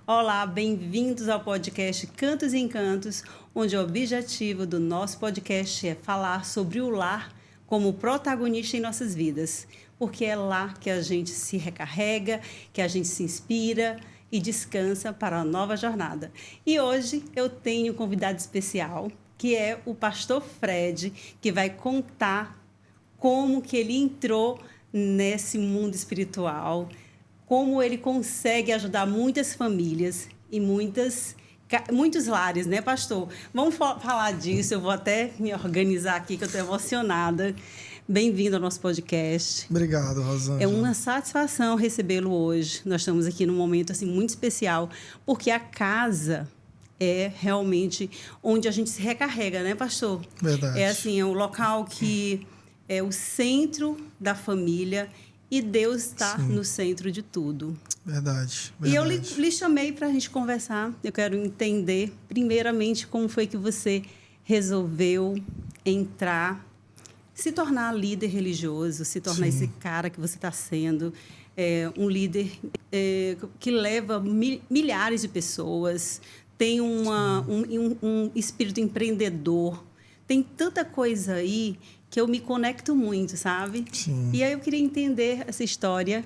Olá, bem-vindos ao podcast Cantos e Encantos, onde o objetivo do nosso podcast é falar sobre o lar como protagonista em nossas vidas, porque é lá que a gente se recarrega, que a gente se inspira e descansa para a nova jornada. E hoje eu tenho um convidado especial, que é o pastor Fred, que vai contar como que ele entrou nesse mundo espiritual, como ele consegue ajudar muitas famílias e muitos lares, né, pastor? Vamos falar disso, eu vou até me organizar aqui, que eu estou emocionada. Bem-vindo ao nosso podcast. Obrigado, Rosângela. É uma satisfação recebê-lo hoje. Nós estamos aqui num momento assim, muito especial, porque a casa é realmente onde a gente se recarrega, né, pastor? Verdade. É assim, é um local que é o centro da família e Deus está no centro de tudo. Verdade. E eu lhe chamei para a gente conversar. Eu quero entender, primeiramente, como foi que você resolveu entrar, se tornar líder religioso, se tornar esse cara que você está sendo, um líder que leva milhares de pessoas, tem um espírito empreendedor, tem tanta coisa aí que eu me conecto muito, sabe? Sim. E aí eu queria entender essa história.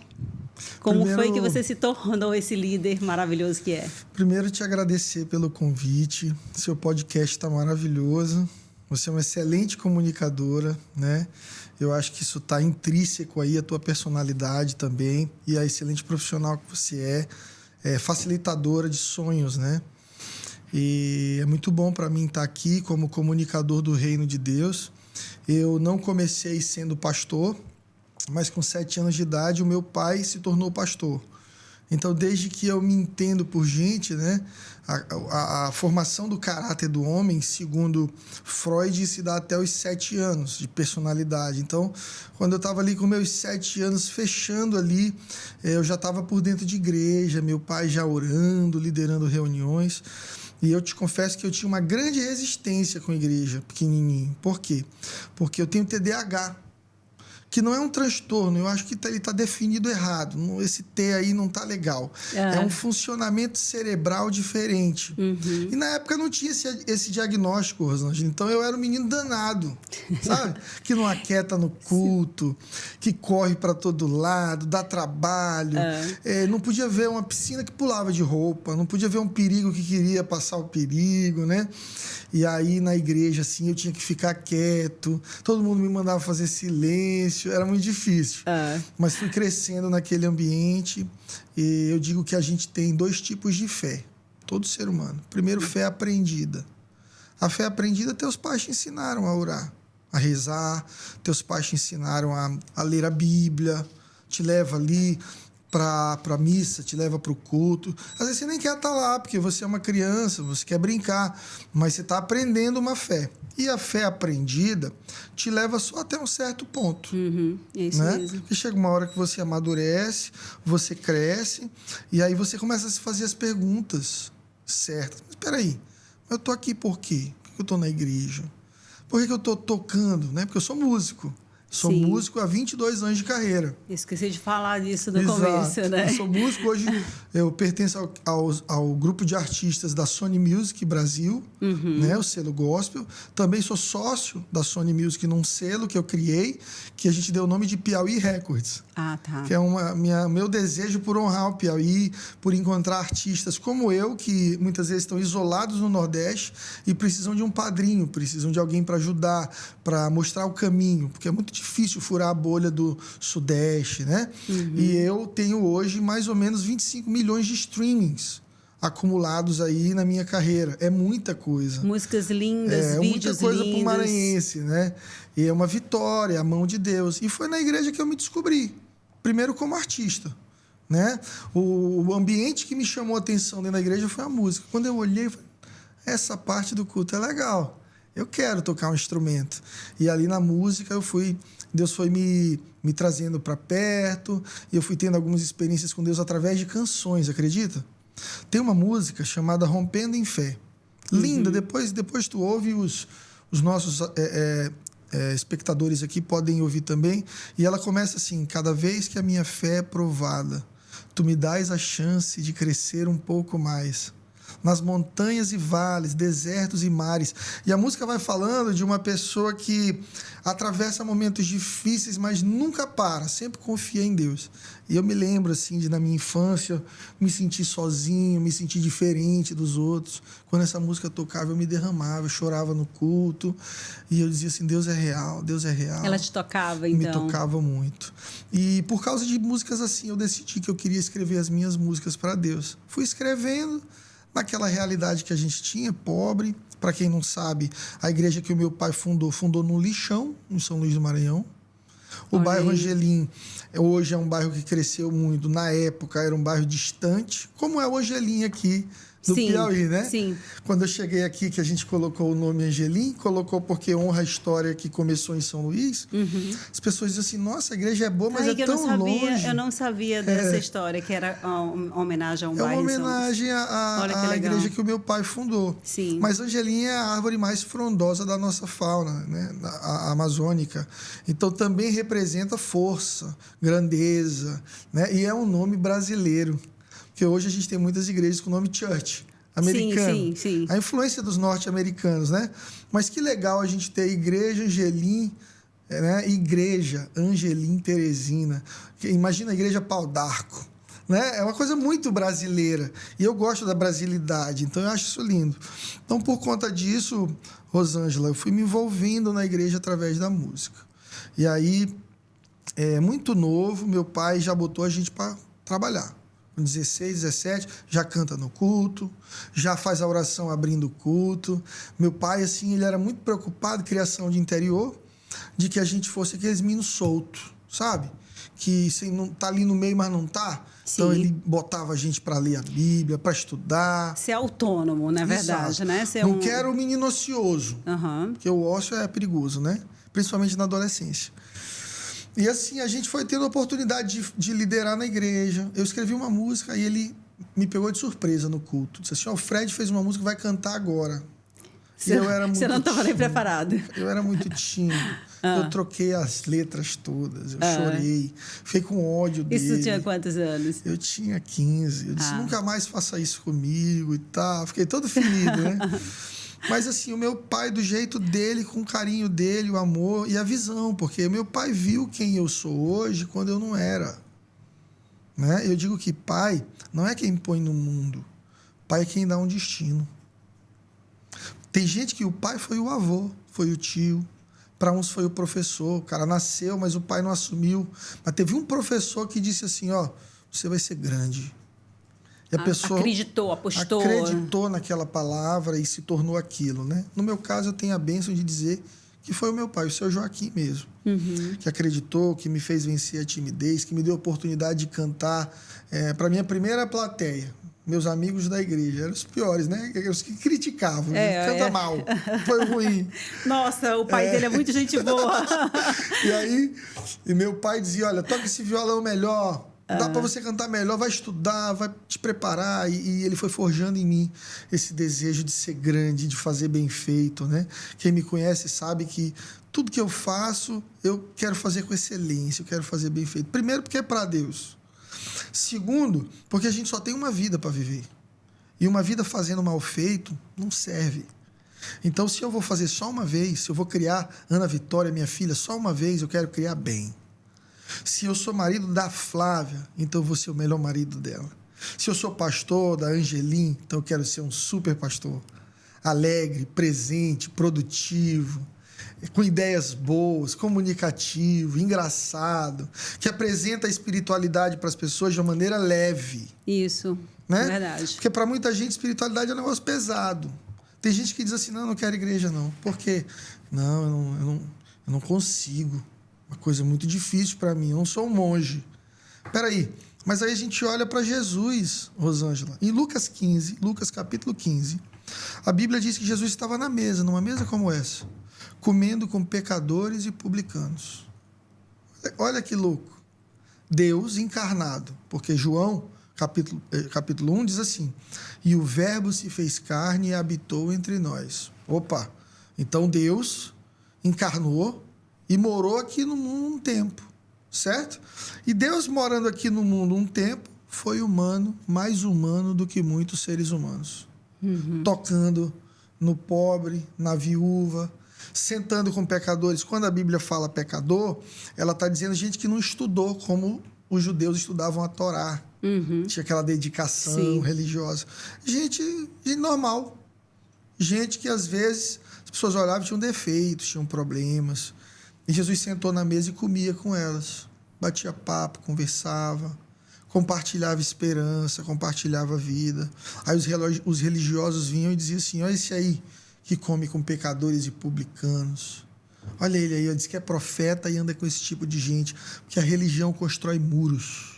Como foi que você se tornou esse líder maravilhoso que é? Primeiro, te agradecer pelo convite. Seu podcast está maravilhoso. Você é uma excelente comunicadora, né? Eu acho que isso está intrínseco aí, a tua personalidade também. E a excelente profissional que você é facilitadora de sonhos, né? E é muito bom para mim estar aqui como comunicador do Reino de Deus. Eu não comecei sendo pastor, mas com 7 anos de idade o meu pai se tornou pastor. Então, desde que eu me entendo por gente, né, a formação do caráter do homem, segundo Freud, se dá até os 7 anos de personalidade. Então, quando eu estava ali com meus 7 anos, fechando ali, eu já estava por dentro de igreja, meu pai já orando, liderando reuniões. E eu te confesso que eu tinha uma grande resistência com a igreja, pequenininho. Por quê? Porque eu tenho TDAH, que não é um transtorno, eu acho que ele está definido errado. Esse T aí não está legal. É um funcionamento cerebral diferente. E na época não tinha esse diagnóstico, Rosângela. Então eu era um menino danado, sabe? Que não aquieta no culto, que corre para todo lado, dá trabalho. Não podia ver uma piscina que pulava de roupa, não podia ver um perigo que queria passar o perigo, né? E aí na igreja, assim, eu tinha que ficar quieto, todo mundo me mandava fazer silêncio. Era muito difícil. Mas fui crescendo naquele ambiente e eu digo que a gente tem 2 tipos de fé, todo ser humano. Primeiro, fé aprendida. A fé aprendida, teus pais te ensinaram a orar, a rezar, teus pais te ensinaram a ler a Bíblia, te leva ali para a missa, te leva para o culto. Às vezes você nem quer estar lá, porque você é uma criança, você quer brincar, mas você está aprendendo uma fé. E a fé aprendida te leva só até um certo ponto. É isso mesmo. Porque chega uma hora que você amadurece, você cresce, e aí você começa a se fazer as perguntas certas. Mas espera aí, eu estou aqui por quê? Por que eu estou na igreja? Por que eu estou tocando? Né? Porque eu sou músico. Sou músico há 22 anos de carreira. Esqueci de falar disso no começo, né? Eu sou músico. Hoje eu pertenço ao grupo de artistas da Sony Music Brasil, né? O selo gospel. Também sou sócio da Sony Music num selo que eu criei, que a gente deu o nome de Piauí Records. Tá. Que é meu desejo por honrar o Piauí, por encontrar artistas como eu, que muitas vezes estão isolados no Nordeste e precisam de um padrinho, precisam de alguém para ajudar, para mostrar o caminho, porque é muito difícil furar a bolha do Sudeste, né? E eu tenho hoje mais ou menos 25 milhões de streamings acumulados aí na minha carreira. É muita coisa. Músicas lindas, vídeos muita coisa lindos. pro maranhense, né? E é uma vitória, é a mão de Deus. E foi na igreja que eu me descobri. Primeiro como artista, né? O ambiente que me chamou a atenção dentro da igreja foi a música. Quando eu olhei, eu falei, essa parte do culto é legal. Eu quero tocar um instrumento. E ali na música Deus foi me trazendo para perto, e eu fui tendo algumas experiências com Deus através de canções, acredita? Tem uma música chamada Rompendo em Fé. Linda, depois tu ouve, os nossos espectadores aqui podem ouvir também. E ela começa assim: cada vez que a minha fé é provada, Tu me dás a chance de crescer um pouco mais. Nas montanhas e vales, desertos e mares. E a música vai falando de uma pessoa que atravessa momentos difíceis, mas nunca para, sempre confia em Deus. E eu me lembro, assim, de na minha infância, me sentir sozinho, me sentir diferente dos outros. Quando essa música tocava, eu me derramava, eu chorava no culto. E eu dizia assim, Deus é real, Deus é real. Ela te tocava, então? Me tocava muito. E por causa de músicas assim, eu decidi que eu queria escrever as minhas músicas para Deus. Fui escrevendo naquela realidade que a gente tinha, pobre. Para quem não sabe, a igreja que o meu pai fundou no Lixão, em São Luís do Maranhão. O bairro Angelim hoje é um bairro que cresceu muito. Na época era um bairro distante, como é o Angelim aqui do Piauí, né? Sim. Quando eu cheguei aqui, que a gente colocou o nome Angelim, colocou porque honra a história que começou em São Luís. As pessoas dizem assim, nossa, a igreja é boa, mas é tão longe. Eu não sabia dessa história, que era uma homenagem a um bairro. É uma homenagem à igreja que o meu pai fundou. Sim. Mas Angelim é a árvore mais frondosa da nossa fauna, né? A amazônica. Então também representa força, grandeza, né? E é um nome brasileiro. Porque hoje a gente tem muitas igrejas com o nome Church, americano. Sim. A influência dos norte-americanos, né? Mas que legal a gente ter Igreja Angelim, né? Igreja Angelim Teresina. Imagina a Igreja Pau d'Arco, né? É uma coisa muito brasileira. E eu gosto da brasilidade, então eu acho isso lindo. Então, por conta disso, Rosângela, eu fui me envolvendo na igreja através da música. E aí, muito novo, meu pai já botou a gente para trabalhar. Com 16, 17, já canta no culto, já faz a oração abrindo o culto. Meu pai, assim, ele era muito preocupado, criação de interior, de que a gente fosse aqueles meninos soltos, sabe? Que você não tá ali no meio, mas não tá. Sim. Então, ele botava a gente para ler a Bíblia, para estudar. Ser autônomo, na verdade, né? Não quero o menino ocioso, porque o ócio é perigoso, né? Principalmente na adolescência. E assim, a gente foi tendo a oportunidade de liderar na igreja. Eu escrevi uma música e ele me pegou de surpresa no culto. Disse assim, o Fred fez uma música, vai cantar agora. Você não estava nem preparado. Eu era muito tímido. Eu troquei as letras todas, eu chorei. Fiquei com ódio dele. Isso tinha quantos anos? Eu tinha 15. Eu disse, nunca mais faça isso comigo e tal. Fiquei todo ferido, né? Mas assim, o meu pai, do jeito dele, com o carinho dele, o amor e a visão, porque meu pai viu quem eu sou hoje quando eu não era. Né? Eu digo que pai não é quem põe no mundo, pai é quem dá um destino. Tem gente que o pai foi o avô, foi o tio, para uns foi o professor, o cara nasceu, mas o pai não assumiu. Mas teve um professor que disse assim, você vai ser grande. E a pessoa acreditou, apostou. Acreditou naquela palavra e se tornou aquilo, né? No meu caso, eu tenho a bênção de dizer que foi o meu pai, o seu Joaquim mesmo. Que acreditou, que me fez vencer a timidez, que me deu a oportunidade de cantar para minha primeira plateia. Meus amigos da igreja eram os piores, né? Os que criticavam. Canta mal, foi ruim. Nossa, o pai dele é muito gente boa. E aí, meu pai dizia, olha, toca esse violão melhor. Dá para você cantar melhor, vai estudar, vai te preparar. E ele foi forjando em mim esse desejo de ser grande, de fazer bem feito, né? Quem me conhece sabe que tudo que eu faço, eu quero fazer com excelência, eu quero fazer bem feito. Primeiro, porque é para Deus. Segundo, porque a gente só tem uma vida para viver. E uma vida fazendo mal feito não serve. Então, se eu vou fazer só uma vez, se eu vou criar Ana Vitória, minha filha, só uma vez, eu quero criar bem. Se eu sou marido da Flávia, então eu vou ser o melhor marido dela. Se eu sou pastor da Angelim, então eu quero ser um super pastor. Alegre, presente, produtivo, com ideias boas, comunicativo, engraçado, que apresenta a espiritualidade para as pessoas de uma maneira leve. Isso, né? É verdade. Porque para muita gente, espiritualidade é um negócio pesado. Tem gente que diz assim, não quero igreja não. Por quê? Eu não consigo. Uma coisa muito difícil para mim. Eu não sou um monge. Peraí, mas aí a gente olha para Jesus, Rosângela. Em Lucas capítulo 15, a Bíblia diz que Jesus estava na mesa, numa mesa como essa, comendo com pecadores e publicanos. Olha que louco. Deus encarnado. Porque João, capítulo 1, diz assim, e o verbo se fez carne e habitou entre nós. Opa! Então Deus encarnou e morou aqui no mundo um tempo, certo? E Deus morando aqui no mundo um tempo, foi humano, mais humano do que muitos seres humanos. Tocando no pobre, na viúva, sentando com pecadores. Quando a Bíblia fala pecador, ela está dizendo gente que não estudou como os judeus estudavam a Torá. Tinha aquela dedicação religiosa. Gente normal. Gente que, às vezes, as pessoas olhavam e tinham defeitos, tinham problemas. E Jesus sentou na mesa e comia com elas. Batia papo, conversava, compartilhava esperança, compartilhava vida. Aí os religiosos vinham e diziam assim: olha esse aí que come com pecadores e publicanos. Olha ele aí, ó, diz que é profeta e anda com esse tipo de gente. Porque a religião constrói muros.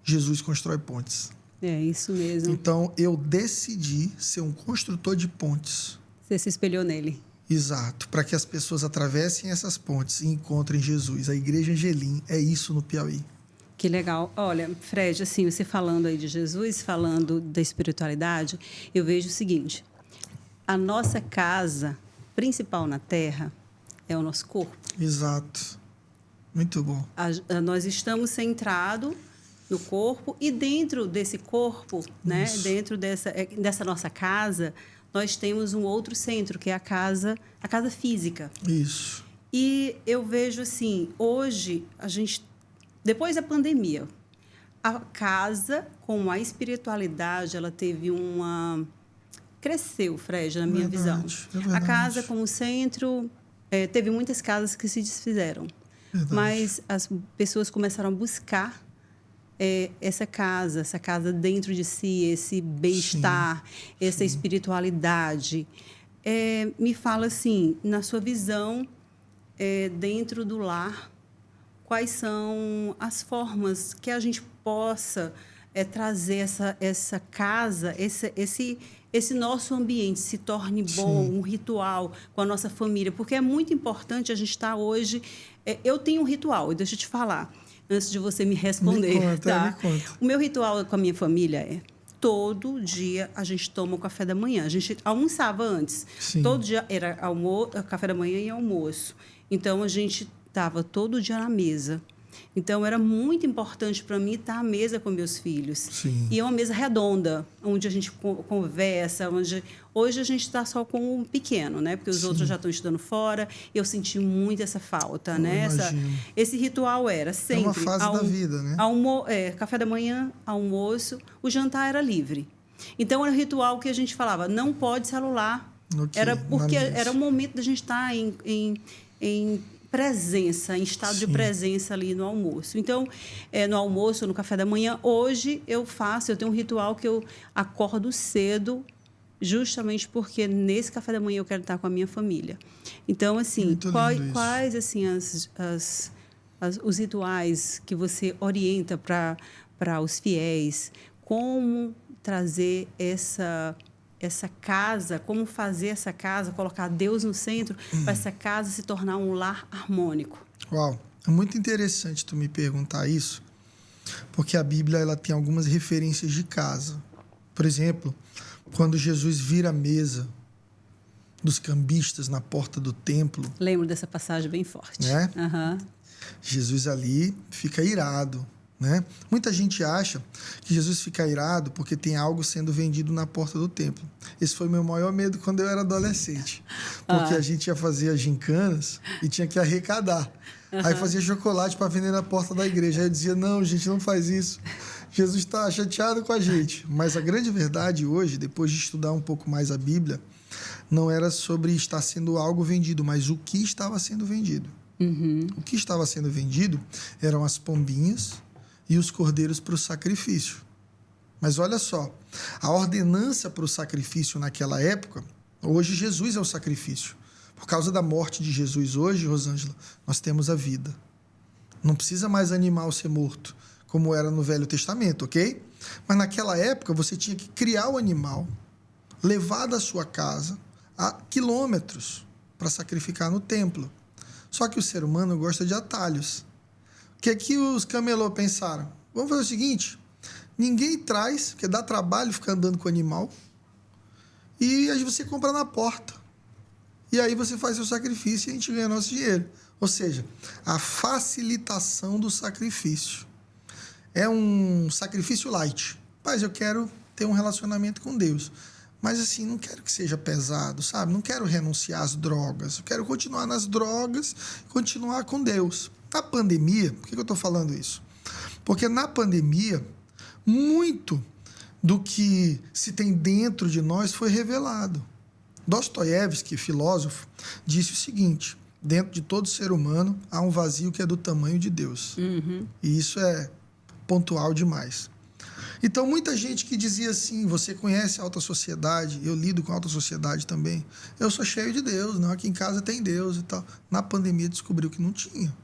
Jesus constrói pontes. É isso mesmo. Então, eu decidi ser um construtor de pontes. Você se espelhou nele. Exato, para que as pessoas atravessem essas pontes e encontrem Jesus. A Igreja Angelim é isso no Piauí. Que legal. Olha, Fred, assim, você falando aí de Jesus, falando da espiritualidade, eu vejo o seguinte: a nossa casa principal na Terra é o nosso corpo. Exato. Muito bom. Nós estamos centrados no corpo e dentro desse corpo, né, dentro dessa nossa casa, nós temos um outro centro, que é a casa física. Isso. E eu vejo assim, hoje, depois da pandemia, a casa com a espiritualidade, ela teve cresceu, Fred, na minha visão. A casa como centro, teve muitas casas que se desfizeram. Verdade. Mas as pessoas começaram a buscar essa casa dentro de si, esse bem-estar, essa espiritualidade. Me fala assim, na sua visão, dentro do lar, quais são as formas que a gente possa trazer essa casa, esse nosso ambiente se torne bom, um ritual com a nossa família, porque é muito importante a gente estar hoje. Eu tenho um ritual, e deixa eu te falar, antes de você me responder. Me conta, tá? me conta. O meu ritual com a minha família é: todo dia a gente toma o café da manhã. A gente almoçava antes. Sim. Todo dia era café da manhã e almoço. Então, a gente estava todo dia na mesa. Então, era muito importante para mim estar à mesa com meus filhos. Sim. E é uma mesa redonda, onde a gente conversa. Hoje a gente está só com o pequeno, né? Porque os outros já estão estudando fora. Eu senti muito essa falta, né? Esse ritual era sempre... É uma fase da vida, né? Café da manhã, almoço. O jantar era livre. Então, era um ritual que a gente falava, não pode celular. Okay, era porque era o momento da gente estar em presença, em estado de presença ali no almoço. Então, no almoço, no café da manhã, hoje eu tenho um ritual que eu acordo cedo, justamente porque nesse café da manhã eu quero estar com a minha família. Então, assim, quais assim, os rituais que você orienta para os fiéis, como trazer essa casa, como fazer essa casa, colocar Deus no centro, para essa casa se tornar um lar harmônico? Uau, é muito interessante tu me perguntar isso, porque a Bíblia ela tem algumas referências de casa. Por exemplo, quando Jesus vira a mesa dos cambistas na porta do templo. Lembro dessa passagem bem forte. Né? Uhum. Jesus ali fica irado. Né? Muita gente acha que Jesus fica irado porque tem algo sendo vendido na porta do templo. Esse foi o meu maior medo quando eu era adolescente. Porque a gente ia fazer as gincanas e tinha que arrecadar. Aí fazia chocolate para vender na porta da igreja. Aí eu dizia, não, gente, não faz isso. Jesus está chateado com a gente. Mas a grande verdade hoje, depois de estudar um pouco mais a Bíblia, não era sobre estar sendo algo vendido, mas o que estava sendo vendido. O que estava sendo vendido eram as pombinhas e os cordeiros para o sacrifício. Mas olha só, a ordenança para o sacrifício naquela época, hoje Jesus é o sacrifício. Por causa da morte de Jesus hoje, Rosângela, nós temos a vida. Não precisa mais animal ser morto, como era no Velho Testamento, ok? Mas naquela época você tinha que criar o animal, levar da sua casa a quilômetros para sacrificar no templo. Só que o ser humano gosta de atalhos. O que os camelô pensaram? Vamos fazer o seguinte, ninguém traz, porque dá trabalho ficar andando com o animal, e aí você compra na porta. E aí você faz seu sacrifício e a gente ganha nosso dinheiro. Ou seja, a facilitação do sacrifício. é um sacrifício light. Mas eu quero ter um relacionamento com Deus. Mas assim, não quero que seja pesado, sabe? Não quero renunciar às drogas. Eu quero continuar nas drogas, continuar com Deus. Na pandemia, por que eu estou falando isso? Porque na pandemia, muito do que se tem dentro de nós foi revelado. Dostoiévski, filósofo, disse o seguinte: dentro de todo ser humano há um vazio que é do tamanho de Deus. E isso é pontual demais. Então, muita gente que dizia assim: você conhece a alta sociedade, eu lido com a alta sociedade também, eu sou cheio de Deus, não, aqui em casa tem Deus e tal. Na pandemia descobriu que não tinha.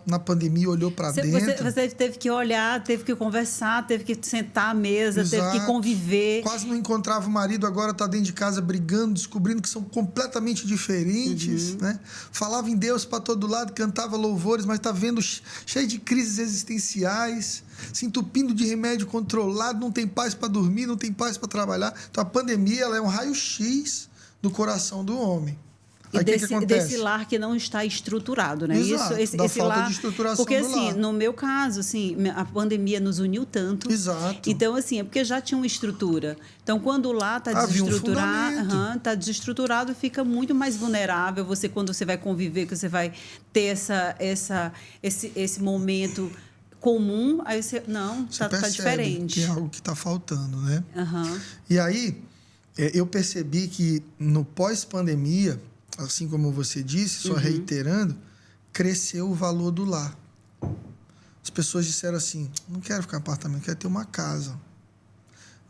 Na pandemia olhou para dentro. Você teve que olhar, teve que conversar, teve que sentar à mesa, Exato. Teve que conviver. Quase não encontrava o marido, agora está dentro de casa brigando, descobrindo que são completamente diferentes. Né? Falava em Deus para todo lado, cantava louvores, mas está vendo cheio de crises existenciais, se entupindo de remédio controlado, não tem paz para dormir, não tem paz para trabalhar. Então a pandemia ela é um raio-x do coração do homem. E desse lar que não está estruturado, né? Exato, esse falta lar, de estruturação porque do assim, lar. no meu caso, assim, a pandemia nos uniu tanto. Exato. Então assim, é porque já tinha uma estrutura. Então quando o lar está desestruturado, tá desestruturado, fica muito mais vulnerável. Você quando você vai conviver, que você vai ter esse momento comum, aí você tá diferente. Que é algo que está faltando, né? Uhum. E aí eu percebi que no pós-pandemia, assim como você disse, só reiterando, cresceu o valor do lar. As pessoas disseram assim: não quero ficar em apartamento, quero ter uma casa.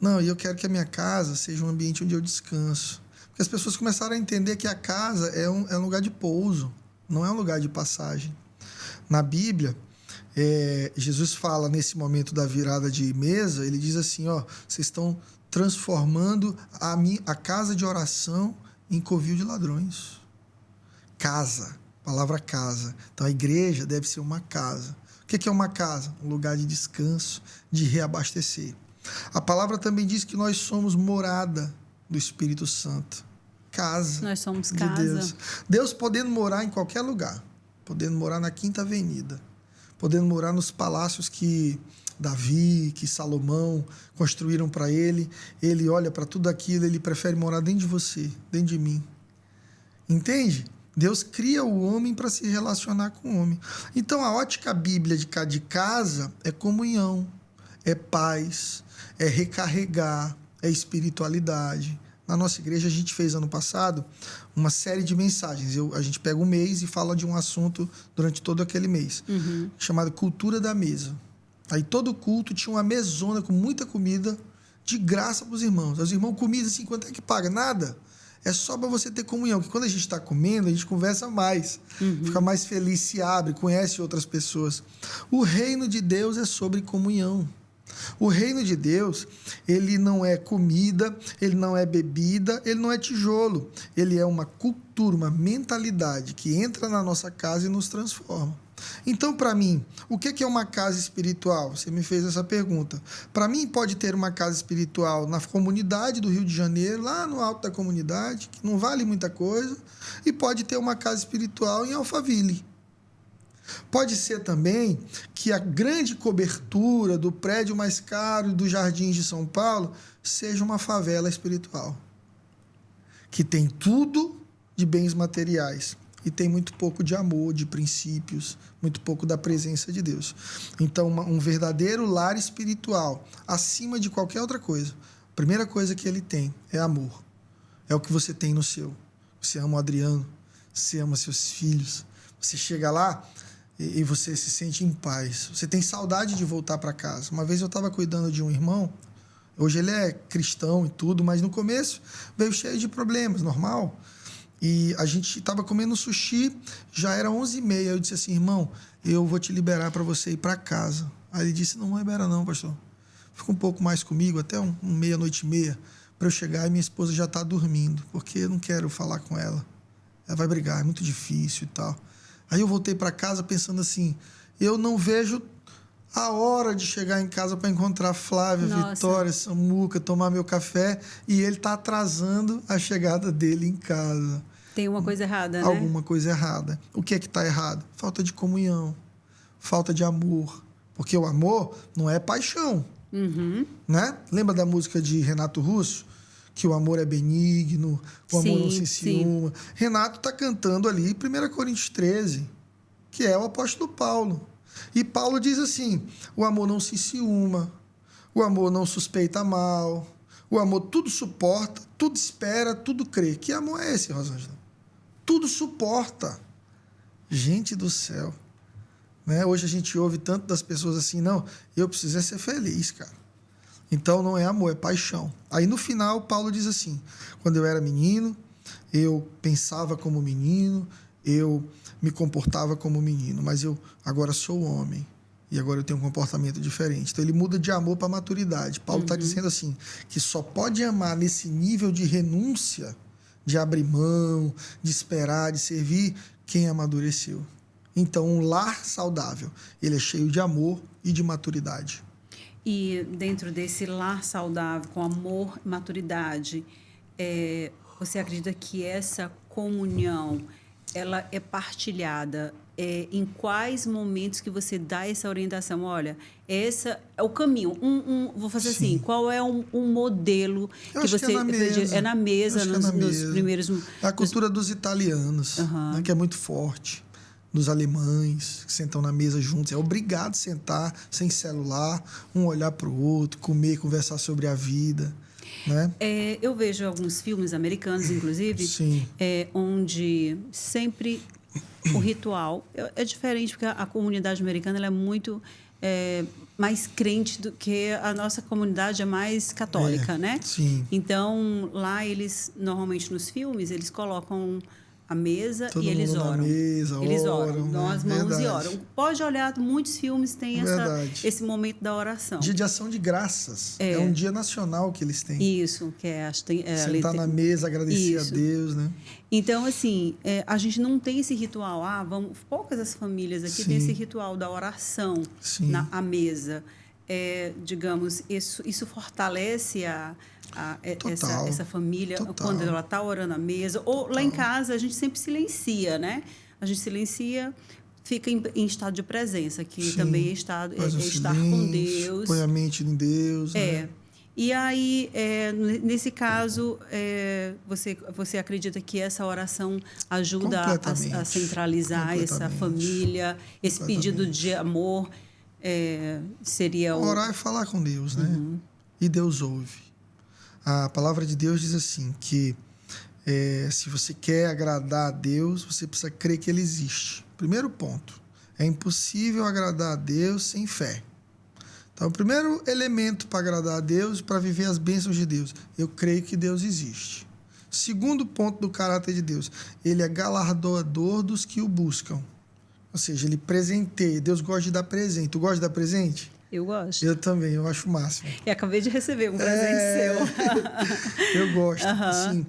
Não, e eu quero que a minha casa seja um ambiente onde eu descanso. Porque as pessoas começaram a entender que a casa é um lugar de pouso, não é um lugar de passagem. Na Bíblia, Jesus fala nesse momento da virada de mesa, ele diz assim: ó, vocês estão transformando a casa de oração em covil de ladrões. Casa, palavra casa. Então a igreja deve ser uma casa. O que é uma casa? Um lugar de descanso, de reabastecer. A palavra também diz que nós somos morada do Espírito Santo. Casa. Nós somos de casa. Deus. Deus podendo morar em qualquer lugar. Podendo morar na Quinta Avenida. Podendo morar nos palácios que Davi, que Salomão construíram para ele. Ele olha para tudo aquilo, ele prefere morar dentro de você, dentro de mim. Entende? Deus cria o homem para se relacionar com o homem. Então, a ótica bíblica de casa é comunhão, é paz, é recarregar, é espiritualidade. Na nossa igreja, a gente fez ano passado uma série de mensagens. A gente pega um mês e fala de um assunto durante todo aquele mês, chamado Cultura da Mesa. Aí todo culto tinha uma mesona com muita comida de graça para os irmãos. Os irmãos comiam assim: quanto é que paga? Nada. É só para você ter comunhão, porque quando a gente está comendo, a gente conversa mais, fica mais feliz, se abre, conhece outras pessoas. O reino de Deus é sobre comunhão. O reino de Deus, ele não é comida, ele não é bebida, ele não é tijolo. Ele é uma cultura, uma mentalidade que entra na nossa casa e nos transforma. Então, para mim, o que é uma casa espiritual? Você me fez essa pergunta. Para mim, pode ter uma casa espiritual na comunidade do Rio de Janeiro, lá no alto da comunidade, que não vale muita coisa, e pode ter uma casa espiritual em Alphaville. Pode ser também que a grande cobertura do prédio mais caro dos Jardins de São Paulo seja uma favela espiritual, que tem tudo de bens materiais e tem muito pouco de amor, de princípios, muito pouco da presença de Deus. Então, um verdadeiro lar espiritual, acima de qualquer outra coisa, a primeira coisa que ele tem é amor. É o que você tem no seu. Você ama o Adriano, você ama seus filhos. Você chega lá e você se sente em paz. Você tem saudade de voltar para casa. Uma vez eu estava cuidando de um irmão, hoje ele é cristão e tudo, mas no começo veio cheio de problemas, normal. E a gente estava comendo sushi, já era 11h30. Eu disse assim: irmão, eu vou te liberar para você ir para casa. Aí ele disse: não libera não, pastor. Fica um pouco mais comigo, até meia-noite e meia, para eu chegar e minha esposa já está dormindo, porque eu não quero falar com ela. Ela vai brigar, é muito difícil e tal. Aí eu voltei para casa pensando assim: eu não vejo a hora de chegar em casa para encontrar Flávia, Nossa. Vitória, Samuca, tomar meu café, e ele está atrasando a chegada dele em casa. Tem uma coisa errada, né? Alguma coisa errada. O que é que está errado? Falta de comunhão, falta de amor, Porque o amor não é paixão. Né? Lembra da música de Renato Russo? Que o amor é benigno, o amor não se enciuma. Renato está cantando ali 1 Coríntios 13, que é o apóstolo Paulo. E Paulo diz assim: o amor não se enciuma, o amor não suspeita mal, o amor tudo suporta, tudo espera, tudo crê. Que amor é esse, Rosângela? Tudo suporta. Gente do céu. Né? Hoje a gente ouve tanto das pessoas assim: não, eu preciso ser feliz, cara. Então não é amor, é paixão. Aí no final Paulo diz assim: quando eu era menino, eu pensava como menino, eu me comportava como menino, mas eu agora sou homem e agora eu tenho um comportamento diferente. Então ele muda de amor para maturidade. Paulo está dizendo assim, que só pode amar nesse nível de renúncia, de abrir mão, de esperar, de servir, quem amadureceu. Então um lar saudável, ele é cheio de amor e de maturidade. E dentro desse lar saudável, com amor e maturidade, você acredita que essa comunhão ela é partilhada em quais momentos que você dá essa orientação? Olha, esse é o caminho. Vou fazer assim, qual é um modelo que você... É na mesa, nos primeiros... É a cultura dos italianos, né, que é muito forte. Dos alemães, que sentam na mesa juntos. É obrigado a sentar sem celular, um olhar para o outro, comer, conversar sobre a vida. Né? Eu vejo alguns filmes americanos, inclusive, onde sempre o ritual é diferente, porque a comunidade americana ela é muito mais crente do que a nossa comunidade é mais católica, né? Sim. Então, lá eles, normalmente nos filmes, eles colocam a mesa todo e eles mundo oram. Na mesa, eles oram, dão as mãos verdade. E oram. Pode olhar, muitos filmes têm esse momento da oração. Dia de ação de graças. É um dia nacional que eles têm. Isso, que sentar na mesa, agradecer a Deus, né? Então, assim, a gente não tem esse ritual. Poucas as famílias aqui têm esse ritual da oração à mesa. Digamos, isso fortalece essa família quando ela está orando à mesa. Ou lá em casa, a gente sempre silencia, né? A gente silencia, fica em estado de presença, que também é estar com Deus. Põe a mente em Deus. Né? E aí, nesse caso, você acredita que essa oração ajuda a centralizar essa família, esse pedido de amor? Seria orar e falar com Deus, né? E Deus ouve. A palavra de Deus diz assim, que se você quer agradar a Deus, você precisa crer que Ele existe. Primeiro ponto, é impossível agradar a Deus sem fé. Então, o primeiro elemento para agradar a Deus, para viver as bênçãos de Deus, eu creio que Deus existe. Segundo ponto do caráter de Deus, Ele é galardoador dos que o buscam. Ou seja, Ele presenteia. Deus gosta de dar presente. Tu gosta de dar presente? Eu gosto. Eu também, eu acho o máximo. Acabei de receber um presente seu. Eu gosto. Assim,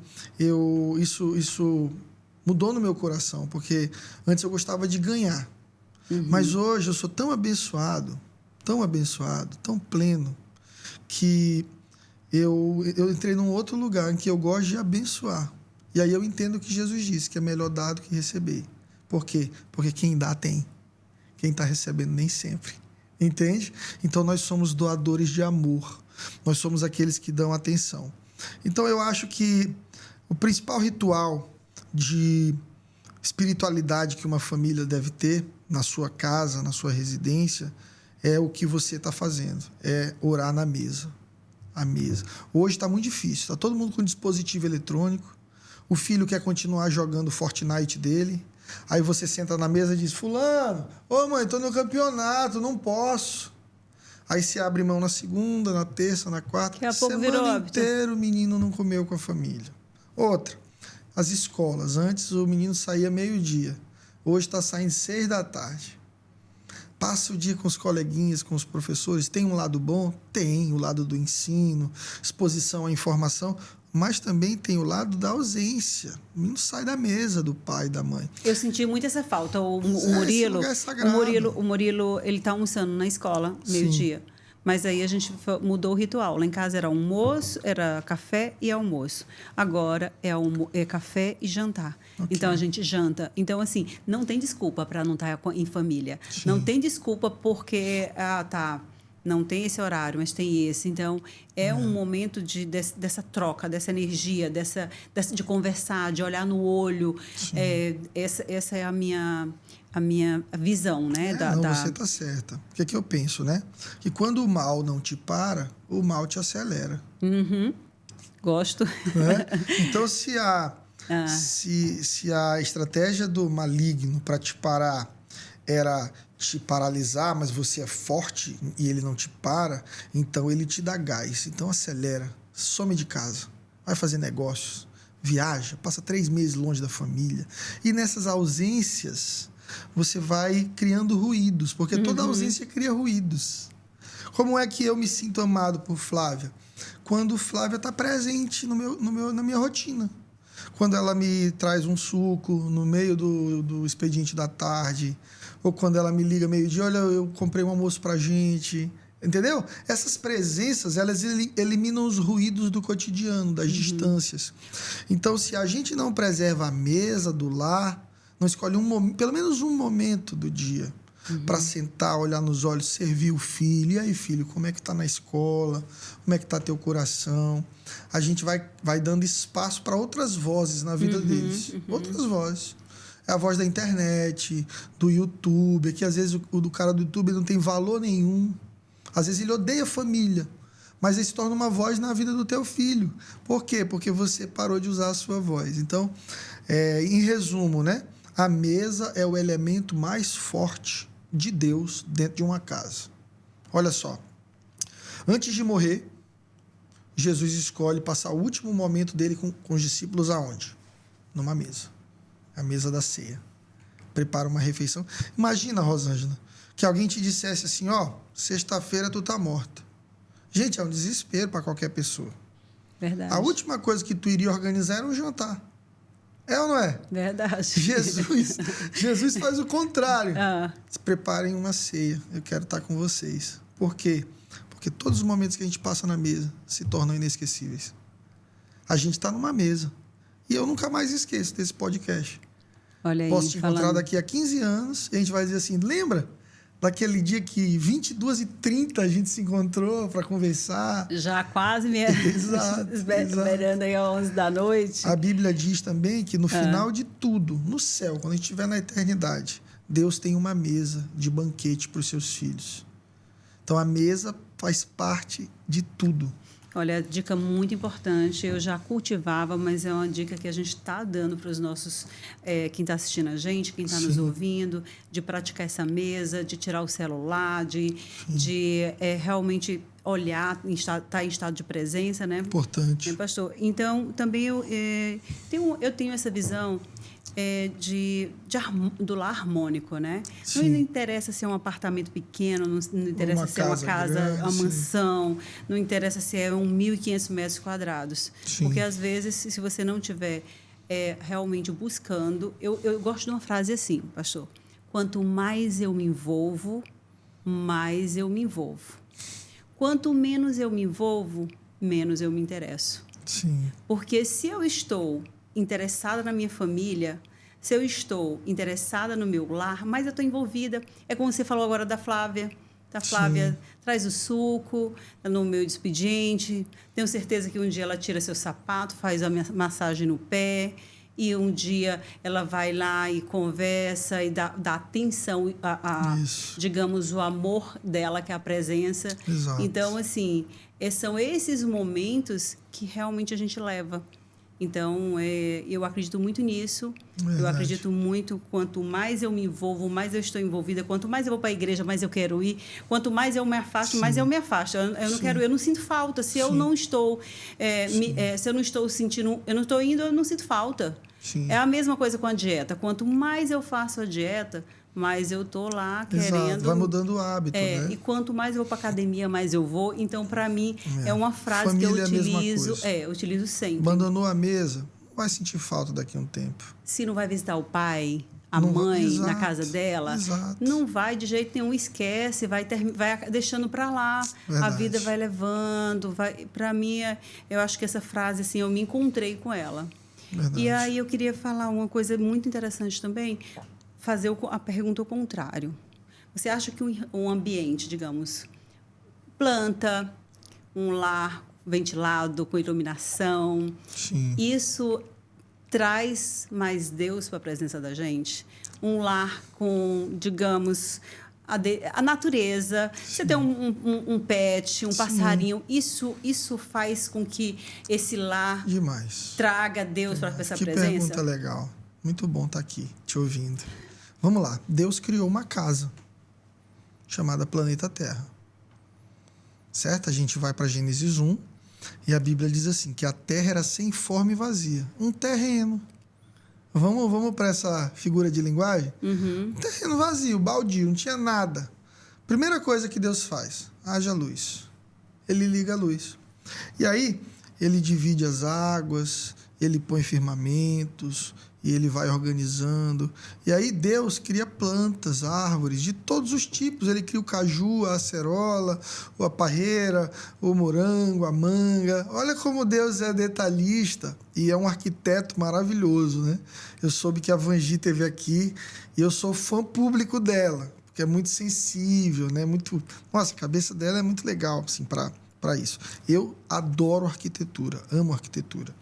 isso mudou no meu coração, porque antes eu gostava de ganhar. Mas hoje eu sou tão abençoado, tão pleno, que eu entrei num outro lugar em que eu gosto de abençoar. E aí eu entendo que Jesus disse que é melhor dar do que receber. Por quê? Porque quem dá tem. Quem está recebendo nem sempre. Entende? Então nós somos doadores de amor. Nós somos aqueles que dão atenção. Então eu acho que o principal ritual de espiritualidade que uma família deve ter na sua casa, na sua residência, é o que você está fazendo. É orar na mesa. A mesa. Hoje está muito difícil. Está todo mundo com dispositivo eletrônico. O filho quer continuar jogando o Fortnite dele. Aí você senta na mesa e diz: fulano, mãe, estou no campeonato, não posso. Aí se abre mão na segunda, na terça, na quarta. Daqui a pouco virou hábito. Inteiro o menino não comeu com a família. Outra, as escolas. Antes o menino saía meio-dia. Hoje está saindo 6h. Passa o dia com os coleguinhas, com os professores. Tem um lado bom? Tem. O lado do ensino, exposição à informação. Mas também tem o lado da ausência. O menino sai da mesa do pai e da mãe. Eu senti muito essa falta. O Murilo, Murilo, ele está almoçando na escola, meio-dia. Mas aí a gente mudou o ritual. Lá em casa era almoço, era café e almoço. Agora é café e jantar. Okay. Então a gente janta. Então, assim, não tem desculpa para não estar em família. Sim. Não tem desculpa porque, não tem esse horário, mas tem esse. Então, é um momento dessa troca, dessa energia, de conversar, de olhar no olho. Essa é a minha visão, né? Você está certa. O que é que eu penso, né? Que quando o mal não te para, o mal te acelera. Uhum. Gosto. Né? Então, se a estratégia do maligno para te parar era te paralisar, mas você é forte e ele não te para, então ele te dá gás. Então acelera, some de casa, vai fazer negócios, viaja, passa 3 meses longe da família. E nessas ausências, você vai criando ruídos, porque toda ausência cria ruídos. Como é que eu me sinto amado por Flávia? Quando Flávia está presente na minha rotina. Quando ela me traz um suco no meio do expediente da tarde, ou quando ela me liga meio-dia, olha, eu comprei um almoço pra gente, entendeu? Essas presenças, elas eliminam os ruídos do cotidiano, das distâncias. Então, se a gente não preserva a mesa do lar, não escolhe pelo menos um momento do dia para sentar, olhar nos olhos, servir o filho. E aí, filho, como é que tá na escola? Como é que tá teu coração? A gente vai dando espaço para outras vozes na vida deles. Outras vozes. É a voz da internet, do YouTube, que às vezes o do cara do YouTube não tem valor nenhum. Às vezes ele odeia a família, mas ele se torna uma voz na vida do teu filho. Por quê? Porque você parou de usar a sua voz. Então, em resumo, né? A mesa é o elemento mais forte de Deus dentro de uma casa. Olha só. Antes de morrer, Jesus escolhe passar o último momento dele com os discípulos aonde? Numa mesa. A mesa da ceia. Prepara uma refeição. Imagina, Rosângela, que alguém te dissesse assim, sexta-feira tu tá morta. Gente, é um desespero para qualquer pessoa. Verdade. A última coisa que tu iria organizar era um jantar. É ou não é? Verdade. Jesus faz o contrário. Preparem uma ceia. Eu quero estar com vocês. Por quê? Porque todos os momentos que a gente passa na mesa se tornam inesquecíveis. A gente está numa mesa. E eu nunca mais esqueço desse podcast. Olha aí, posso te encontrar daqui a 15 anos e a gente vai dizer assim, lembra daquele dia que 22h30 a gente se encontrou para conversar? Já quase me esperando aí às 11 da noite. A Bíblia diz também que no final de tudo, no céu, quando a gente estiver na eternidade, Deus tem uma mesa de banquete para os seus filhos. Então a mesa faz parte de tudo. Olha, dica muito importante, eu já cultivava, mas é uma dica que a gente está dando para os nossos, quem está assistindo a gente, quem está nos ouvindo, de praticar essa mesa, de tirar o celular, de realmente olhar, estar em estado de presença, né? Importante. Pastor? Então, também eu tenho essa visão do lar harmônico, né? Sim. Não interessa se é um apartamento pequeno, não interessa se é uma casa, grande, uma mansão, não interessa se é 1.500 metros quadrados. Sim. Porque, às vezes, se você não estiver realmente buscando... Eu gosto de uma frase assim, pastor. Quanto mais eu me envolvo, mais eu me envolvo. Quanto menos eu me envolvo, menos eu me interesso. Sim. Porque se eu estou interessada na minha família, se eu estou interessada no meu lar, mas eu estou envolvida. É como você falou agora da Flávia. A Flávia traz o suco no meu expediente. Tenho certeza que um dia ela tira seu sapato, faz a massagem no pé. E um dia ela vai lá e conversa e dá atenção digamos, o amor dela, que é a presença. Exato. Então, assim, são esses momentos que realmente a gente leva. Então, eu acredito muito nisso. Verdade. Eu acredito muito, quanto mais eu me envolvo, mais eu estou envolvida. Quanto mais eu vou para a igreja, mais eu quero ir. Quanto mais eu me afasto, mais eu me afasto. Eu não quero, eu não sinto falta. Se eu não estou, se eu não estou sentindo, eu não estou indo, eu não sinto falta. Sim. É a mesma coisa com a dieta. Quanto mais eu faço a dieta, mais eu tô lá querendo... Exato. Vai mudando o hábito, né? E quanto mais eu vou para academia, mais eu vou. Então, para mim, é uma frase Família que eu utilizo. É a mesma coisa. Eu utilizo sempre. Abandonou a mesa, vai sentir falta daqui a um tempo. Se não vai visitar o pai, a Não mãe exato, na casa dela, exato. não vai de jeito nenhum, esquece, vai deixando para lá, Verdade. a vida vai levando, para mim, eu acho que essa frase, assim, eu me encontrei com ela. Verdade. E aí eu queria falar uma coisa muito interessante também, fazer a pergunta ao contrário. Você acha que um ambiente, digamos, planta, um lar ventilado, com iluminação, Sim. isso traz mais Deus para a presença da gente? Um lar com, digamos, a natureza. Sim. Você tem um pet, um Sim. passarinho. Isso faz com que esse lar Demais. traga Deus para essa Que presença? pergunta legal. Muito bom estar aqui, te ouvindo. Vamos lá. Deus criou uma casa chamada Planeta Terra. Certo? A gente vai para Gênesis 1 e a Bíblia diz assim, que a terra era sem forma e vazia. Um terreno. Vamos para essa figura de linguagem? Uhum. Um terreno vazio, baldio, não tinha nada. Primeira coisa que Deus faz, haja luz. Ele liga a luz. E aí, ele divide as águas, ele põe firmamentos, e ele vai organizando. E aí Deus cria plantas, árvores de todos os tipos. Ele cria o caju, a acerola, a parreira, o morango, a manga. Olha como Deus é detalhista e é um arquiteto maravilhoso, né? Eu soube que a Vangi esteve aqui e eu sou fã público dela, porque é muito sensível, né? Nossa, a cabeça dela é muito legal, assim, para isso. Eu adoro arquitetura, amo arquitetura.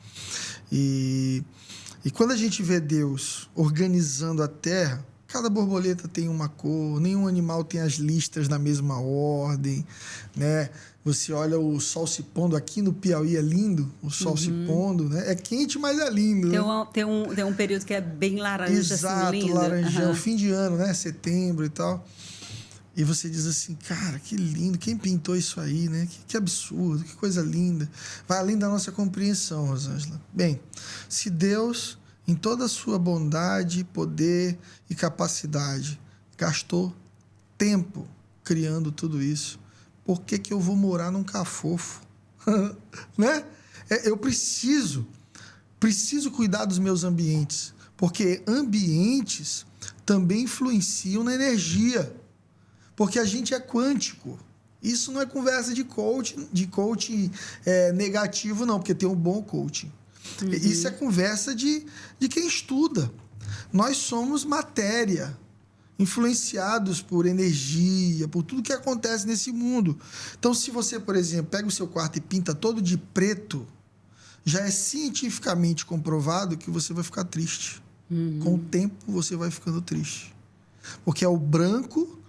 E quando a gente vê Deus organizando a terra, cada borboleta tem uma cor, nenhum animal tem as listras na mesma ordem, né? Você olha o sol se pondo aqui no Piauí, é lindo, o sol se pondo, né? É quente, mas é lindo. Tem um período que é bem laranja, exato, assim, lindo. laranjão, fim de ano, né? Setembro e tal. E você diz assim, cara, que lindo, quem pintou isso aí, né? Que absurdo, que coisa linda. Vai além da nossa compreensão, Rosângela. Bem, se Deus, em toda a sua bondade, poder e capacidade, gastou tempo criando tudo isso, por que eu vou morar num cafofo? Né? Eu preciso cuidar dos meus ambientes, porque ambientes também influenciam na energia. Porque a gente é quântico. Isso não é conversa de coaching negativo, não, porque tem um bom coaching. Uhum. Isso é conversa de quem estuda. Nós somos matéria, influenciados por energia, por tudo que acontece nesse mundo. Então, se você, por exemplo, pega o seu quarto e pinta todo de preto, já é cientificamente comprovado que você vai ficar triste. Uhum. Com o tempo, você vai ficando triste. Porque é o branco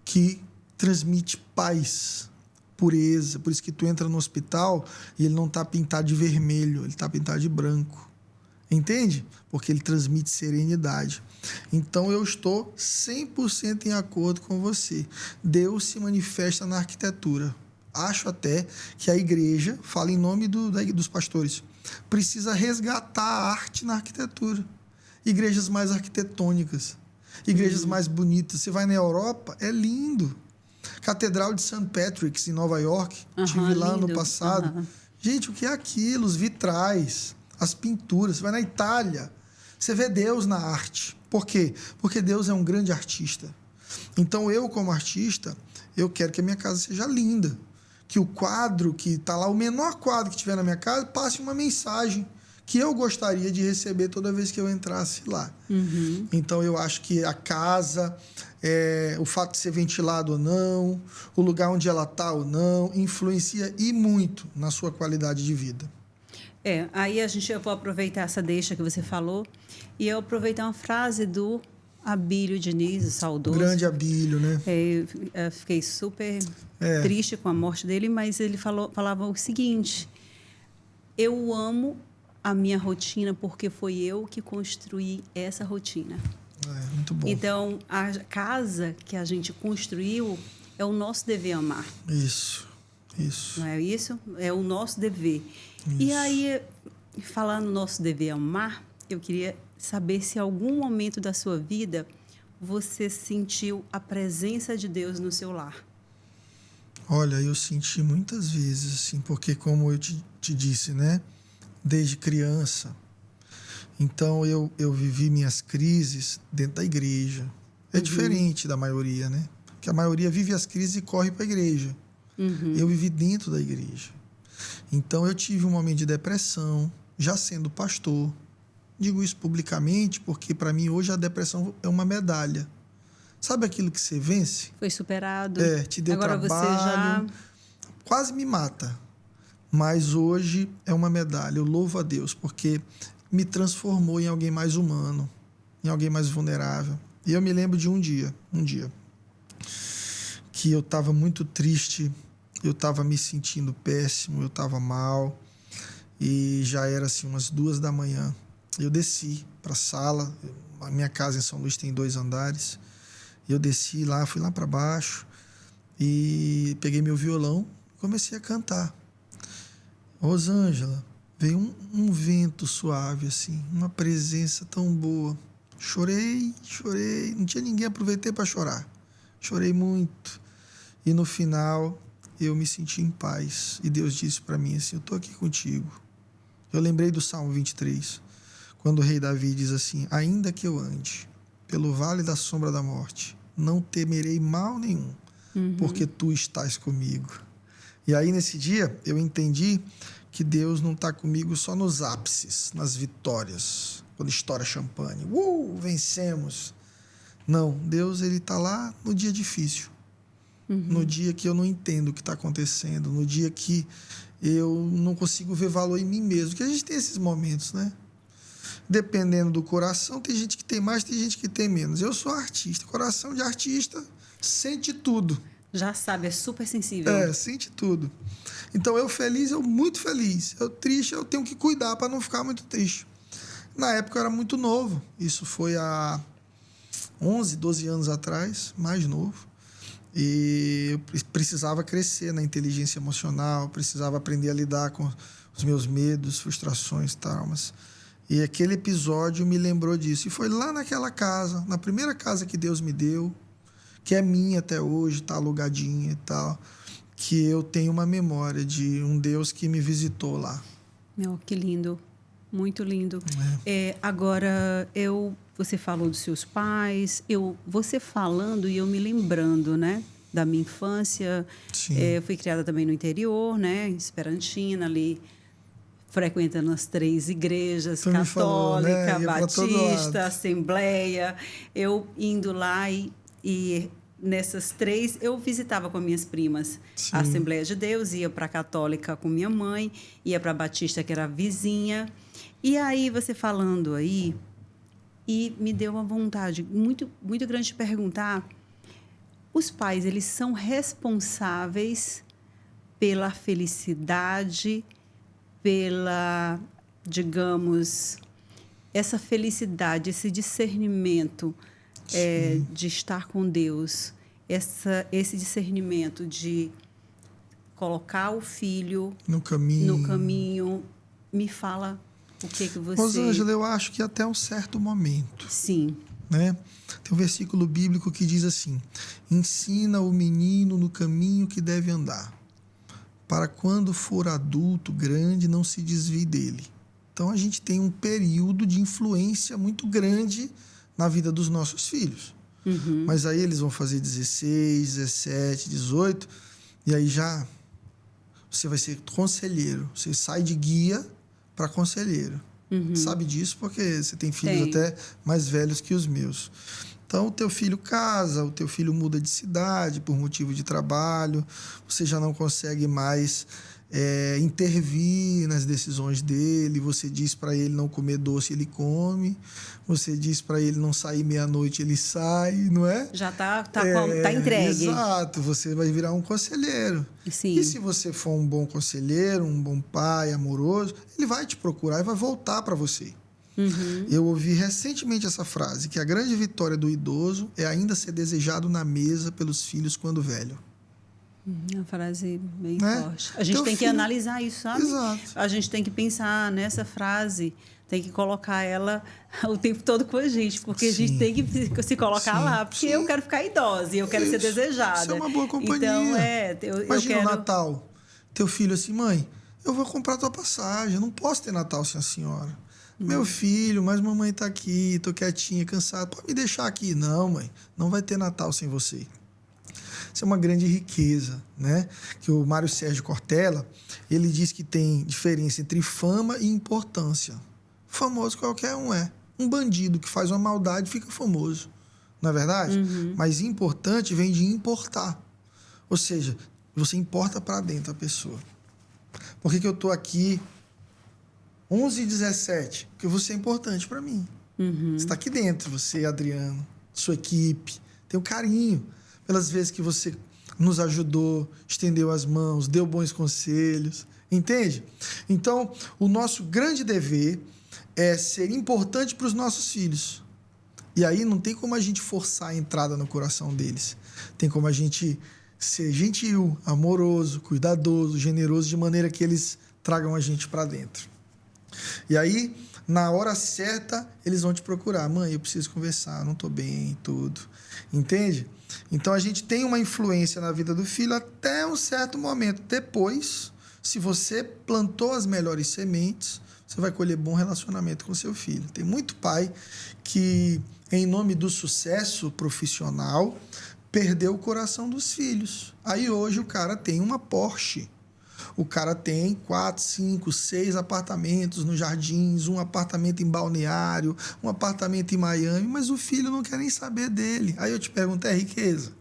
que transmite paz, pureza. Por isso que tu entra no hospital e ele não está pintado de vermelho, ele está pintado de branco. Entende? Porque ele transmite serenidade. Então, eu estou 100% em acordo com você. Deus se manifesta na arquitetura. Acho até que a igreja, fala em nome dos pastores, precisa resgatar a arte na arquitetura. Igrejas mais arquitetônicas. Igrejas mais bonitas. Você vai na Europa, é lindo. Catedral de St. Patrick's, em Nova York. Estive lá no passado. Gente, o que é aquilo? Os vitrais, as pinturas. Você vai na Itália, você vê Deus na arte. Por quê? Porque Deus é um grande artista. Então, eu, como artista, eu quero que a minha casa seja linda. Que o quadro que está lá, o menor quadro que tiver na minha casa, passe uma mensagem que eu gostaria de receber toda vez que eu entrasse lá. Uhum. Então, eu acho que a casa, o fato de ser ventilado ou não, o lugar onde ela está ou não, influencia e muito na sua qualidade de vida. Aí eu vou aproveitar essa deixa que você falou e eu aproveitar uma frase do Abílio Diniz, o saudoso. Grande Abílio, né? Eu fiquei super triste com a morte dele, mas ele falava o seguinte: eu amo a minha rotina porque foi eu que construí essa rotina. Muito bom. Então, a casa que a gente construiu é o nosso dever amar. Isso. Não é isso? É o nosso dever. Isso. E aí, falando no nosso dever amar, eu queria saber se em algum momento da sua vida você sentiu a presença de Deus no seu lar. Olha, eu senti muitas vezes, assim, porque como eu te disse, né? Desde criança, Então, eu vivi minhas crises dentro da igreja. É diferente da maioria, né? Porque a maioria vive as crises e corre para a igreja. Eu vivi dentro da igreja. Então, eu tive um momento de depressão, já sendo pastor. Digo isso publicamente porque, para mim, hoje a depressão é uma medalha. Sabe aquilo que você vence? Foi superado. Te deu Agora trabalho. Você já... Quase me mata. Mas hoje é uma medalha. Eu louvo a Deus, porque me transformou em alguém mais humano, em alguém mais vulnerável. E eu me lembro de um dia que eu estava muito triste, eu estava me sentindo péssimo, eu estava mal, e já era assim umas 2 da manhã. Eu desci para a sala, a minha casa em São Luís tem 2 andares, eu desci lá, fui lá para baixo e peguei meu violão e comecei a cantar. Rosângela, veio um vento suave, assim, uma presença tão boa. Chorei, não tinha ninguém, aproveitei para chorar. Chorei muito. E no final, eu me senti em paz. E Deus disse para mim assim, eu estou aqui contigo. Eu lembrei do Salmo 23, quando o rei Davi diz assim, ainda que eu ande pelo vale da sombra da morte, não temerei mal nenhum, porque tu estás comigo. E aí, nesse dia, eu entendi que Deus não está comigo só nos ápices, nas vitórias, quando estoura champanhe. Vencemos. Não, Deus ele está lá no dia difícil, no dia que eu não entendo o que está acontecendo, no dia que eu não consigo ver valor em mim mesmo. Porque a gente tem esses momentos, né? Dependendo do coração, tem gente que tem mais, tem gente que tem menos. Eu sou artista, coração de artista sente tudo. Já sabe, é super sensível. Sente tudo. Então, eu feliz, eu muito feliz. Eu triste, eu tenho que cuidar para não ficar muito triste. Na época, eu era muito novo. Isso foi há 11, 12 anos atrás, mais novo. E eu precisava crescer na inteligência emocional, precisava aprender a lidar com os meus medos, frustrações, traumas. E aquele episódio me lembrou disso. E foi lá naquela casa, na primeira casa que Deus me deu, que é minha até hoje, está alugadinha e tal, que eu tenho uma memória de um Deus que me visitou lá. Que lindo, muito lindo. Agora, você falou dos seus pais, você falando e eu me lembrando, né, da minha infância. Eu fui criada também no interior, né, em Esperantina, ali, frequentando as 3 igrejas, tu católica, falou, né? batista, assembleia, eu indo lá e nessas 3, eu visitava com minhas primas a Assembleia de Deus, ia para a Católica com minha mãe, ia para a Batista, que era a vizinha. E aí, você falando aí, e me deu uma vontade muito, muito grande de perguntar, os pais, eles são responsáveis pela felicidade, pela, digamos, essa felicidade, esse discernimento de estar com Deus, esse discernimento de colocar o filho no caminho. Me fala o que você... Rosângela, eu acho que até um certo momento. Sim. Né? Tem um versículo bíblico que diz assim, ensina o menino no caminho que deve andar, para quando for adulto, grande, não se desvie dele. Então, a gente tem um período de influência muito grande na vida dos nossos filhos. Mas aí eles vão fazer 16, 17, 18, e aí já você vai ser conselheiro. Você sai de guia para conselheiro. Sabe disso porque você tem filhos até mais velhos que os meus. Então, o teu filho casa, o teu filho muda de cidade por motivo de trabalho, você já não consegue mais intervir nas decisões dele, você diz para ele não comer doce, ele come, você diz para ele não sair meia-noite, ele sai, não é? Já tá entregue. Exato, você vai virar um conselheiro. Sim. E se você for um bom conselheiro, um bom pai, amoroso, ele vai te procurar e vai voltar para você. Eu ouvi recentemente essa frase, que a grande vitória do idoso é ainda ser desejado na mesa pelos filhos quando velho. Uma frase bem forte. A gente tem que analisar isso, sabe? Exato. A gente tem que pensar nessa frase, tem que colocar ela o tempo todo com a gente, porque a gente tem que se colocar lá, porque eu quero ficar idosa e eu quero ser desejada. Isso é uma boa companhia. Então, imagina o Natal, teu filho assim, mãe, eu vou comprar tua passagem, eu não posso ter Natal sem a senhora. Meu filho, mas mamãe tá aqui, tô quietinha, cansado. Pode me deixar aqui. Não, mãe, não vai ter Natal sem você. Isso é uma grande riqueza, né? Que o Mário Sérgio Cortella, ele diz que tem diferença entre fama e importância. Famoso qualquer um é. Um bandido que faz uma maldade fica famoso, não é verdade? Mas importante vem de importar. Ou seja, você importa para dentro a pessoa. Por que eu tô aqui 11h17? Porque você é importante para mim. Você está aqui dentro, você, Adriano, sua equipe. Tem um carinho pelas vezes que você nos ajudou, estendeu as mãos, deu bons conselhos. Entende? Então, o nosso grande dever é ser importante para os nossos filhos. E aí não tem como a gente forçar a entrada no coração deles. Tem como a gente ser gentil, amoroso, cuidadoso, generoso, de maneira que eles tragam a gente para dentro. E aí, na hora certa, eles vão te procurar. Mãe, eu preciso conversar, não estou bem, tudo. Entende? Então, a gente tem uma influência na vida do filho até um certo momento. Depois, se você plantou as melhores sementes, você vai colher bom relacionamento com seu filho. Tem muito pai que, em nome do sucesso profissional, perdeu o coração dos filhos. Aí, hoje, o cara tem uma Porsche. O cara tem 4, 5, 6 apartamentos nos Jardins, um apartamento em Balneário, um apartamento em Miami, mas o filho não quer nem saber dele. Aí eu te pergunto, é riqueza?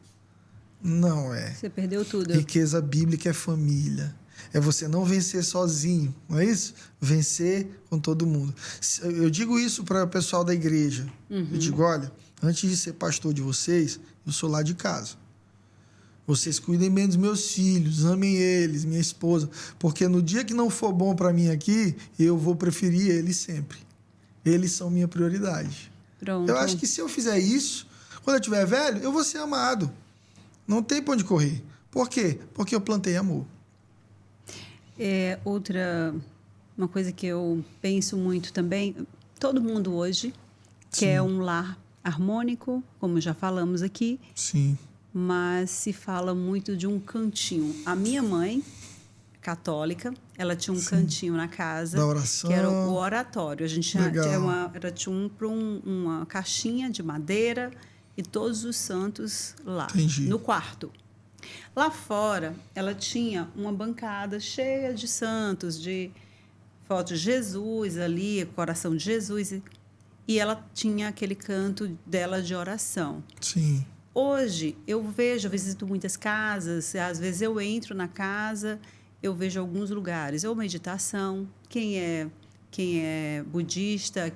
Não é. Você perdeu tudo. Riqueza bíblica é família. É você não vencer sozinho, não é isso? Vencer com todo mundo. Eu digo isso para o pessoal da igreja. Eu digo, olha, antes de ser pastor de vocês, eu sou lá de casa. Vocês cuidem bem dos meus filhos, amem eles, minha esposa, porque no dia que não for bom para mim aqui, eu vou preferir eles sempre. Eles são minha prioridade. Pronto. Eu acho que se eu fizer isso, quando eu estiver velho, eu vou ser amado. Não tem pra onde correr. Por quê? Porque eu plantei amor. Uma coisa que eu penso muito também, todo mundo hoje quer um lar harmônico, como já falamos aqui. Sim. Mas se fala muito de um cantinho. A minha mãe, católica, ela tinha um cantinho na casa. Da oração. Que era o oratório. A gente tinha uma caixinha de madeira e todos os santos lá. Entendi. No quarto. Lá fora, ela tinha uma bancada cheia de santos, de fotos de Jesus ali, coração de Jesus. E ela tinha aquele canto dela de oração. Sim. Hoje, eu visito muitas casas, às vezes eu entro na casa, eu vejo alguns lugares, ou meditação, quem é budista,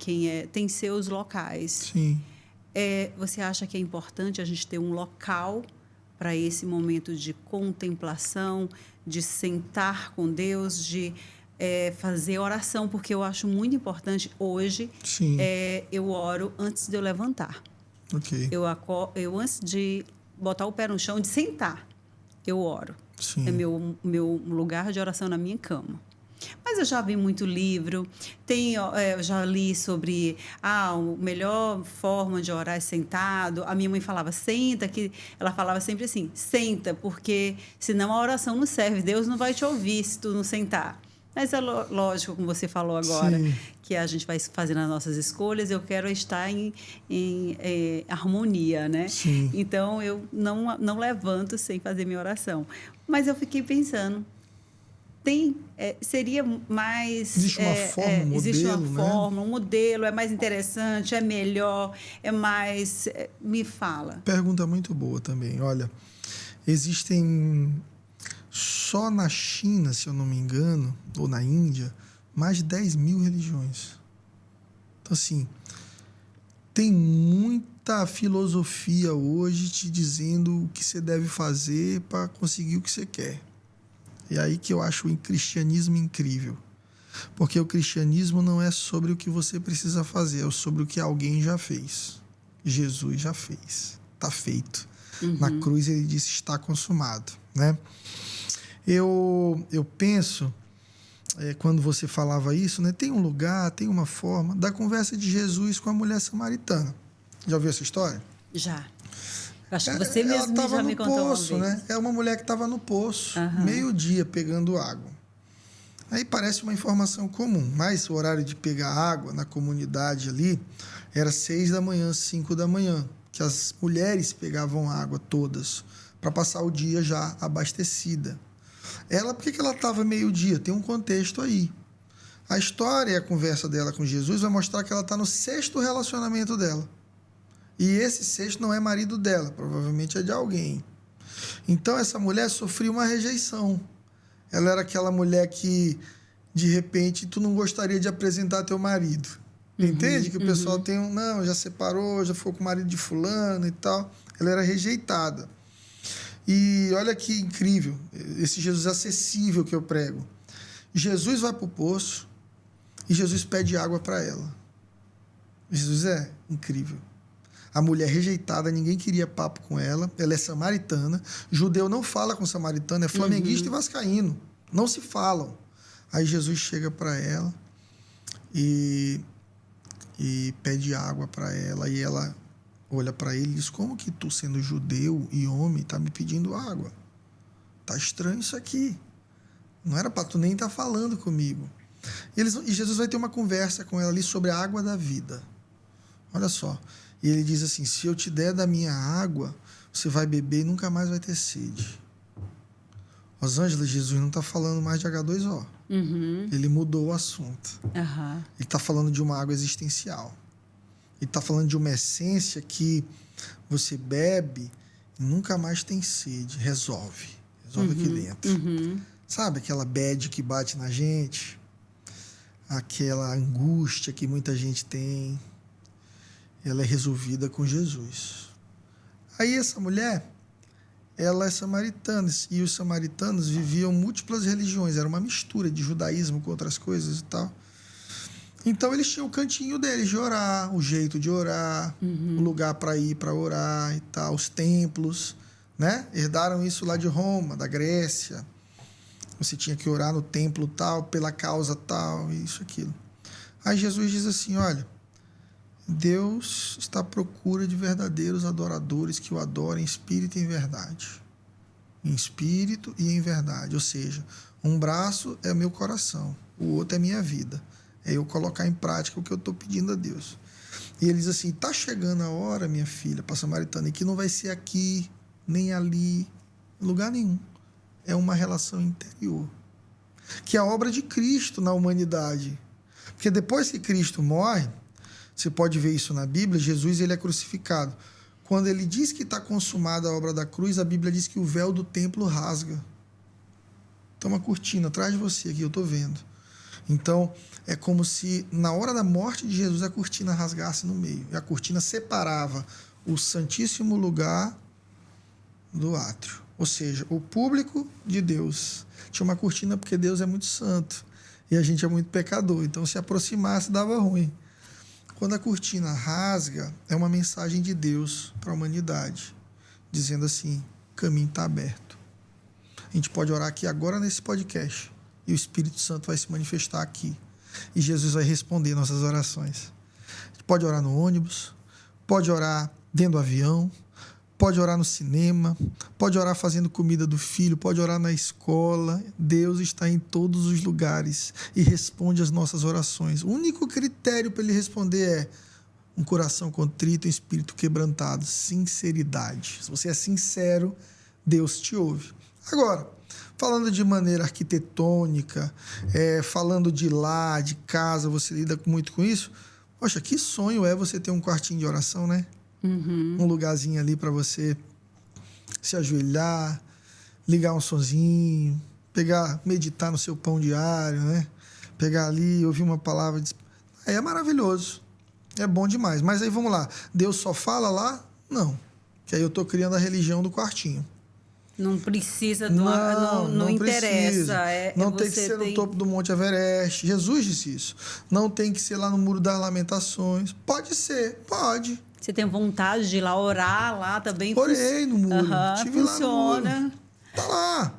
tem seus locais. Sim. Você acha que é importante a gente ter um local para esse momento de contemplação, de sentar com Deus, de fazer oração, porque eu acho muito importante hoje, eu oro antes de eu levantar. Okay. Eu antes de botar o pé no chão, de sentar, eu oro. Sim. É meu lugar de oração na minha cama. Mas eu já vi muito livro, eu já li sobre a melhor forma de orar é sentado. A minha mãe falava, senta, que ela falava sempre assim, senta, porque senão a oração não serve, Deus não vai te ouvir se tu não sentar. Mas é lógico, como você falou agora, que a gente vai fazendo as nossas escolhas, eu quero estar em harmonia, né? Sim. Então, eu não levanto sem fazer minha oração. Mas eu fiquei pensando, seria mais... Existe uma forma, um modelo, existe uma né? forma, um modelo, é mais interessante, é melhor, é mais... me fala. Pergunta muito boa também. Olha, existem... Só na China, se eu não me engano, ou na Índia, mais de 10 mil religiões. Então, assim, tem muita filosofia hoje te dizendo o que você deve fazer para conseguir o que você quer. E aí que eu acho o cristianismo incrível. Porque o cristianismo não é sobre o que você precisa fazer, é sobre o que alguém já fez. Jesus já fez. Está feito. Na cruz ele disse, está consumado, né? Eu penso, quando você falava isso, né, tem um lugar, tem uma forma, da conversa de Jesus com a mulher samaritana. Já ouviu essa história? Já. Acho que você mesmo já me contou poço, uma vez. Né? É uma mulher que estava no poço, meio-dia, pegando água. Aí parece uma informação comum, mas o horário de pegar água na comunidade ali era 6 da manhã, 5 da manhã, que as mulheres pegavam água todas para passar o dia já abastecida. Ela, por que ela estava meio-dia? Tem um contexto aí. A história e a conversa dela com Jesus vai mostrar que ela está no 6º relacionamento dela. E esse 6º não é marido dela, provavelmente é de alguém. Então essa mulher sofria uma rejeição. Ela era aquela mulher que, de repente, tu não gostaria de apresentar teu marido. Entende? Que o pessoal tem não, já separou, já foi com o marido de fulano e tal. Ela era rejeitada. E olha que incrível, esse Jesus acessível que eu prego. Jesus vai para o poço e Jesus pede água para ela. Jesus é incrível. A mulher rejeitada, ninguém queria papo com ela. Ela é samaritana. Judeu não fala com samaritano, é flamenguista e vascaíno. Não se falam. Aí Jesus chega para ela e pede água para ela. E ela olha para ele e diz: como que tu, sendo judeu e homem, tá me pedindo água? Tá estranho isso aqui. Não era para tu nem estar falando comigo. E Jesus vai ter uma conversa com ela ali sobre a água da vida. Olha só. E ele diz assim: se eu te der da minha água, você vai beber e nunca mais vai ter sede. Rosângela, Jesus não está falando mais de H2O. Ele mudou o assunto. Ele está falando de uma água existencial. Ele está falando de uma essência que você bebe e nunca mais tem sede. Resolve aqui dentro. Sabe aquela bad que bate na gente? Aquela angústia que muita gente tem. Ela é resolvida com Jesus. Aí essa mulher, ela é samaritana, e os samaritanos viviam múltiplas religiões, era uma mistura de judaísmo com outras coisas e tal. Então eles tinham o cantinho deles de orar, o jeito de orar, o lugar para ir para orar e tal, os templos, né? Herdaram isso lá de Roma, da Grécia. Você tinha que orar no templo tal, pela causa tal, isso, aquilo. Aí Jesus diz assim: olha, Deus está à procura de verdadeiros adoradores que o adorem em espírito e em verdade. Em espírito e em verdade. Ou seja, um braço é o meu coração, o outro é minha vida. É eu colocar em prática o que eu estou pedindo a Deus. E ele diz assim: está chegando a hora, minha filha, para a samaritana, e que não vai ser aqui, nem ali, em lugar nenhum. É uma relação interior. Que é a obra de Cristo na humanidade. Porque depois que Cristo morre, você pode ver isso na Bíblia, Jesus ele é crucificado. Quando ele diz que está consumada a obra da cruz, a Bíblia diz que o véu do templo rasga. Tem uma cortina atrás de você aqui, eu estou vendo. Então, é como se na hora da morte de Jesus a cortina rasgasse no meio. E a cortina separava o santíssimo lugar do átrio. Ou seja, o público de Deus. Tinha uma cortina porque Deus é muito santo e a gente é muito pecador. Então, se aproximasse, dava ruim. Quando a cortina rasga, é uma mensagem de Deus para a humanidade, dizendo assim: o caminho está aberto. A gente pode orar aqui agora nesse podcast e o Espírito Santo vai se manifestar aqui. E Jesus vai responder nossas orações. A gente pode orar no ônibus, pode orar dentro do avião, pode orar no cinema, pode orar fazendo comida do filho, pode orar na escola. Deus está em todos os lugares e responde às nossas orações. O único critério para ele responder é um coração contrito e um espírito quebrantado. Sinceridade. Se você é sincero, Deus te ouve. Agora, falando de maneira arquitetônica, falando de lar, de casa, você lida muito com isso. Poxa, que sonho é você ter um quartinho de oração, né? Um lugarzinho ali para você se ajoelhar, ligar um sonzinho, meditar no seu pão diário, né? Pegar ali, ouvir uma palavra. Aí é maravilhoso, é bom demais. Mas aí vamos lá, Deus só fala lá? Não, que aí eu estou criando a religião do quartinho. Não precisa, não interessa. Não tem que ser no topo do Monte Everest. Jesus disse isso. Não tem que ser lá no Muro das Lamentações. Pode ser, pode. Você tem vontade de ir lá orar lá também? Orei no muro. Estive funciona. Lá no muro. Tá lá.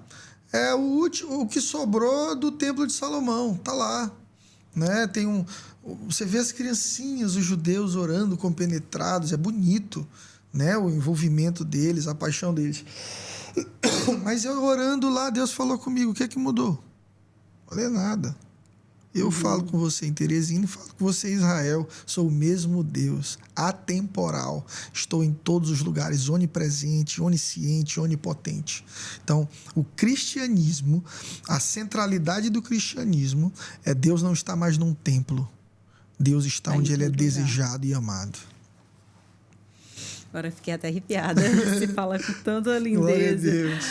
É o que sobrou do Templo de Salomão. Tá lá. Né? Você vê as criancinhas, os judeus orando compenetrados. É bonito, né? O envolvimento deles, a paixão deles. Mas eu orando lá, Deus falou comigo. O que é que mudou? Falei nada. Eu falo com você em Teresina e falo com você em Israel. Sou o mesmo Deus, atemporal. Estou em todos os lugares, onipresente, onisciente, onipotente. Então, o cristianismo, a centralidade do cristianismo é Deus não está mais num templo. Deus está onde Ele é desejado e amado. Agora fiquei até arrepiada. Você fala com tanta lindeza. Glória a Deus.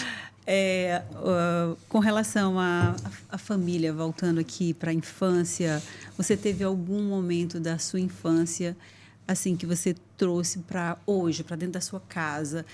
Com relação à família, voltando aqui para a infância, você teve algum momento da sua infância assim que você trouxe para hoje, para dentro da sua casa?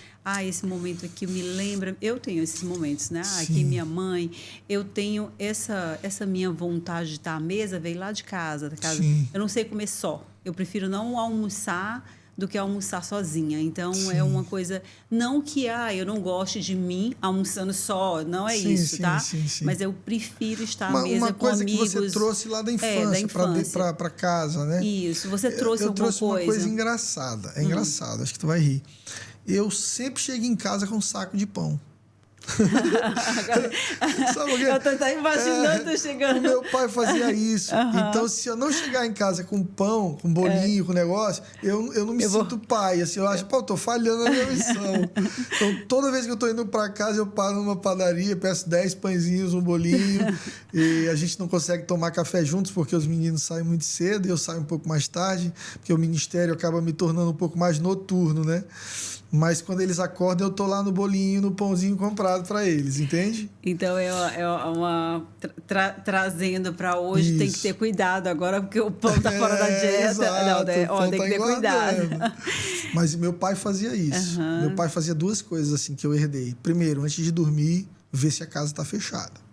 Esse momento aqui me lembra... Eu tenho esses momentos, né? Aqui minha mãe, eu tenho essa minha vontade de estar à mesa, veio lá de casa. Sim. Eu não sei comer só. Eu prefiro não almoçar do que almoçar sozinha. Então, é uma coisa... Não que, eu não goste de mim almoçando só. Não é isso, tá? Sim. Mas eu prefiro estar à mesa com amigos. Uma coisa que você trouxe lá da infância para casa, né? Isso. Você trouxe alguma coisa? Eu trouxe uma coisa engraçada. É engraçado, acho que tu vai rir. Eu sempre chego em casa com um saco de pão. Sabe por quê? Eu tô imaginando chegando. O meu pai fazia isso. Então, se eu não chegar em casa com pão, com bolinho, com negócio, eu não me sinto pai. Assim, eu acho, eu tô falhando na minha missão. Então, toda vez que eu tô indo para casa, eu paro numa padaria, peço 10 pãezinhos, um bolinho. E a gente não consegue tomar café juntos porque os meninos saem muito cedo e eu saio um pouco mais tarde, porque o ministério acaba me tornando um pouco mais noturno, né? Mas quando eles acordam, eu tô lá no bolinho, no pãozinho comprado para eles, entende? Então, trazendo para hoje, tem que ter cuidado agora, porque o pão tá fora da dieta. Exato, tem que ter cuidado. Mas meu pai fazia isso. Meu pai fazia duas coisas assim que eu herdei. Primeiro, antes de dormir, ver se a casa tá fechada.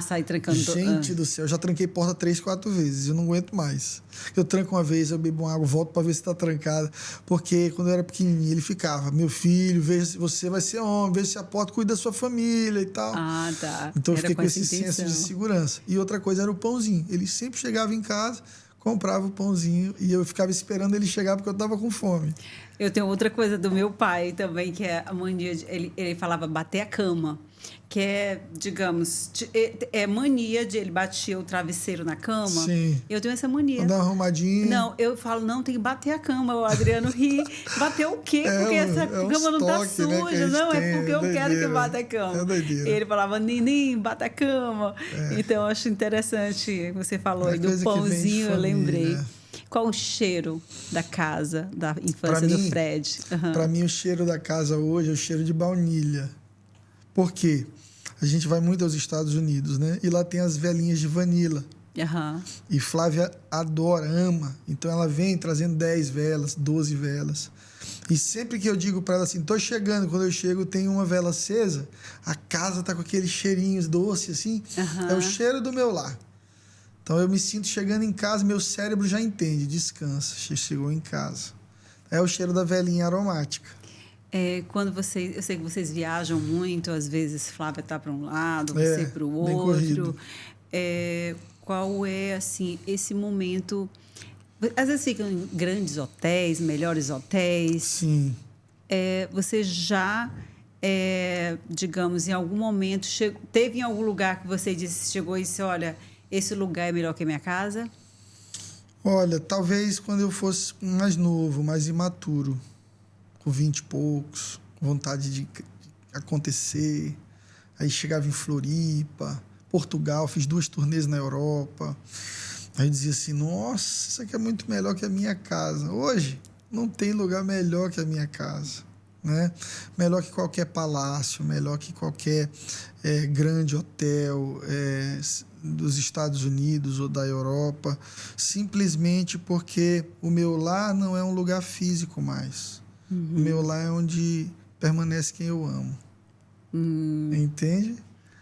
Sai trancando. Gente do céu, eu já tranquei porta 3, 4 vezes. Eu não aguento mais. Eu tranco uma vez, eu bebo uma água, volto para ver se está trancada. Porque quando eu era pequenininho, ele ficava: meu filho, veja se você vai ser homem, veja se a porta cuida da sua família e tal. Tá. Então eu fiquei com esse senso de segurança. E outra coisa era o pãozinho. Ele sempre chegava em casa, comprava o pãozinho e eu ficava esperando ele chegar porque eu estava com fome. Eu tenho outra coisa do meu pai também, que é a mania de... Ele falava bater a cama. Que é, digamos, mania de ele bater o travesseiro na cama. Sim. Eu tenho essa mania. Andar arrumadinho. Não, eu falo, não, tem que bater a cama. O Adriano ri. Bater o quê? Porque essa cama não tá suja. Né, não, é porque eu quero que bata a cama. É doideira. Ele falava, Ninim, bata a cama. Então, eu acho interessante. Você falou aí do pãozinho, eu lembrei. Qual o cheiro da casa, da infância do Fred? Para mim, o cheiro da casa hoje é o cheiro de baunilha. Por quê? A gente vai muito aos Estados Unidos, né? E lá tem as velinhas de vanila. E Flávia adora, ama. Então, ela vem trazendo 10 velas, 12 velas. E sempre que eu digo para ela assim, tô chegando, quando eu chego tem uma vela acesa, a casa tá com aqueles cheirinhos doces, assim. É o cheiro do meu lar. Então, eu me sinto chegando em casa, meu cérebro já entende, descansa, chegou em casa. É o cheiro da velinha aromática. Quando eu sei que vocês viajam muito, às vezes Flávia está para um lado, você para o outro. Qual é, assim, esse momento... Às vezes ficam em grandes hotéis, melhores hotéis. Sim. Você já, digamos, em algum momento, teve em algum lugar que você chegou e disse, olha, esse lugar é melhor que a minha casa? Olha, talvez quando eu fosse mais novo, mais imaturo, com 20 e poucos, vontade de acontecer. Aí chegava em Floripa, Portugal, fiz 2 turnês na Europa. Aí dizia assim, nossa, isso aqui é muito melhor que a minha casa. Hoje, não tem lugar melhor que a minha casa, né? Melhor que qualquer palácio, melhor que qualquer grande hotel dos Estados Unidos ou da Europa, simplesmente porque o meu lar não é um lugar físico mais. O meu lar é onde permanece quem eu amo. Entende?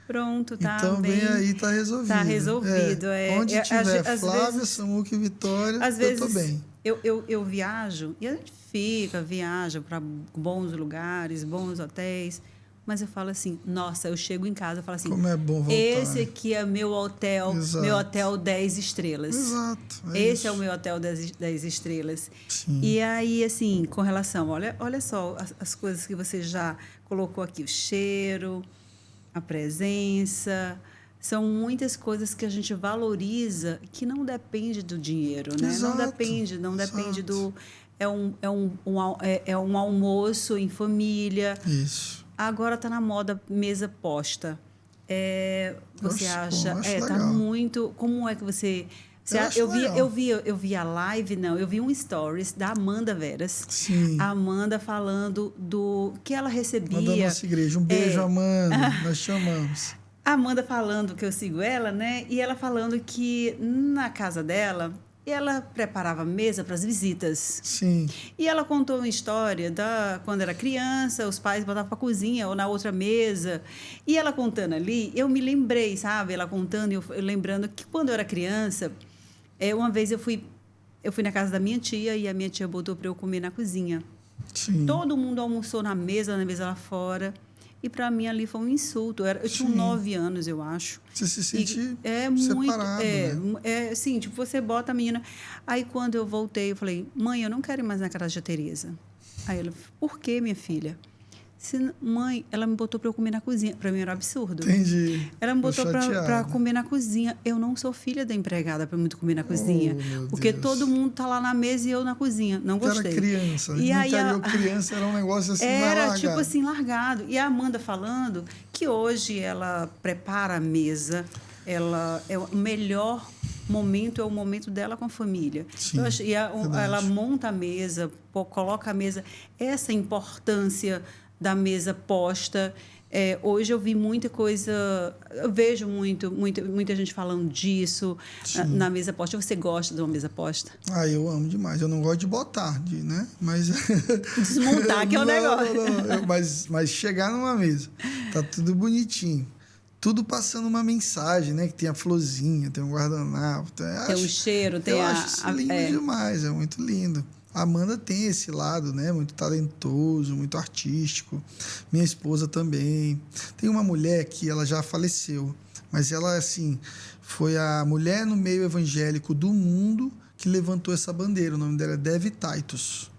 Pronto, tá. Então, bem aí, tá resolvido. Tá resolvido. Onde tiver Flávia, Samuca e Vitória, eu tô bem. Eu viajo, e a gente viaja para bons lugares, bons hotéis, mas eu falo assim, nossa, eu chego em casa e falo assim, como é bom voltar. Esse aqui é meu hotel, meu hotel 10 estrelas. Exato. Esse é o meu hotel 10 estrelas. Sim. E aí, assim, com relação, olha só as coisas que você já colocou aqui, o cheiro, a presença, São muitas coisas que a gente valoriza que não depende do dinheiro, né? Exato, Não depende exato. do... É um almoço em família. Isso. Agora está na moda mesa posta. Você Oxe, acha... bom, acho tá legal. muito... Como é que você... Eu acho legal. Eu vi a live, não, eu vi um stories da Amanda Veras. Sim. A Amanda falando do que ela recebia. Lá da nossa igreja. Um beijo, Amanda. Nós te amamos. A Amanda falando que eu sigo ela, né? E ela falando que na casa dela, ela preparava mesa para as visitas. Sim. E ela contou uma história da quando era criança, os pais botavam para a cozinha ou na outra mesa. E ela contando ali, eu me lembrei, sabe? Ela contando, eu lembrando que quando eu era criança, uma vez eu fui na casa da minha tia e a minha tia botou para eu comer na cozinha. Sim. Todo mundo almoçou na mesa lá fora. E para mim ali foi um insulto. Eu tinha Sim. 9 anos, eu acho. Você se sente separado, né? Assim, tipo, você bota a menina. Aí quando eu voltei, eu falei, mãe, eu não quero ir mais na casa da Tereza. Aí ela, por quê, minha filha? Mãe, ela me botou para eu comer na cozinha. Para mim era um absurdo. Entendi. Ela me botou para comer na cozinha. Eu não sou filha da empregada para muito comer na cozinha. Porque Deus. todo mundo tá lá na mesa e eu na cozinha. Não gostei. Era criança. E aí criança era um negócio assim, era tipo assim, largado. E a Amanda falando que hoje ela prepara a mesa. Ela é o melhor momento, é o momento dela com a família. Sim, ela monta a mesa, coloca a mesa. Essa importância da mesa posta. Hoje eu vi muita coisa, eu vejo muita gente falando disso na mesa posta. Você gosta de uma mesa posta? Eu amo demais. Eu não gosto de botar, né? Mas desmontar que é o negócio. Não. Mas chegar numa mesa, tá tudo bonitinho. Tudo passando uma mensagem, né? Que tem a florzinha, tem um guardanapo. Tem um cheiro, tem eu acho isso lindo demais, é muito lindo. A Amanda tem esse lado, né? Muito talentoso, muito artístico. Minha esposa também. Tem uma mulher que ela já faleceu, mas ela, assim, foi a mulher no meio evangélico do mundo que levantou essa bandeira. O nome dela é Devi Titus.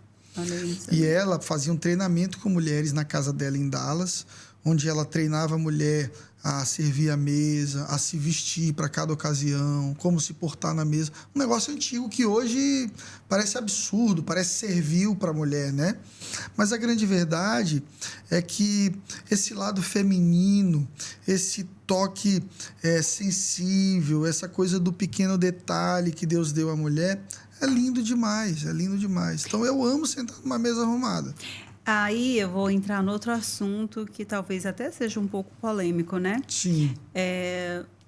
E ela fazia um treinamento com mulheres na casa dela em Dallas, onde ela treinava a mulher a servir a mesa, a se vestir para cada ocasião, como se portar na mesa. Um negócio antigo que hoje parece absurdo, parece servil para a mulher, né? Mas a grande verdade é que esse lado feminino, esse toque sensível, essa coisa do pequeno detalhe que Deus deu à mulher, é lindo demais, é lindo demais. Então, eu amo sentar numa mesa arrumada. Aí eu vou entrar no outro assunto que talvez até seja um pouco polêmico, né? Sim.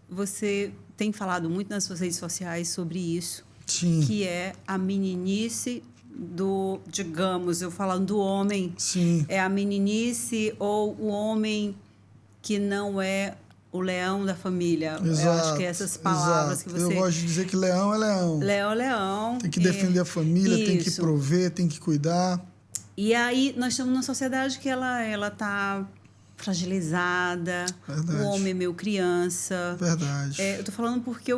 Você tem falado muito nas suas redes sociais sobre isso. Sim. Que é a meninice do, digamos, eu falando do homem. Sim. É a meninice ou o homem que não é o leão da família. Exato, eu acho que essas palavras exato. que você... Eu gosto de dizer que leão é leão. Leão é leão. Tem que defender a família, isso. Tem que prover, tem que cuidar. E aí, nós estamos numa sociedade que ela está fragilizada. Verdade. O homem é meio criança. Verdade. Eu estou falando porque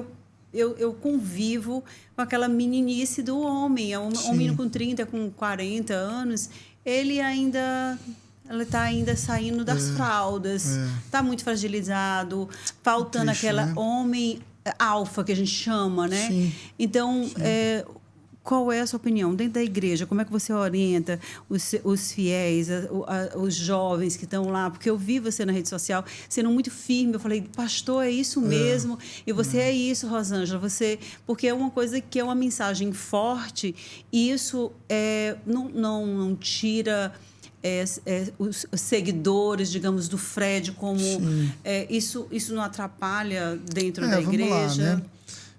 eu convivo com aquela meninice do homem. Um menino com 30, com 40 anos, ele está ainda saindo das fraldas. Está muito fragilizado, faltando triste, aquela né? homem alfa que a gente chama, né? Sim. Então, qual é a sua opinião? Dentro da igreja, como é que você orienta os fiéis, os jovens que estão lá? Porque eu vi você na rede social sendo muito firme. Eu falei, pastor, é isso mesmo? E você é isso, Rosângela. Porque é uma coisa que é uma mensagem forte e isso não tira... os seguidores, digamos, do Fred, como isso não atrapalha dentro da igreja? Vamos lá, né?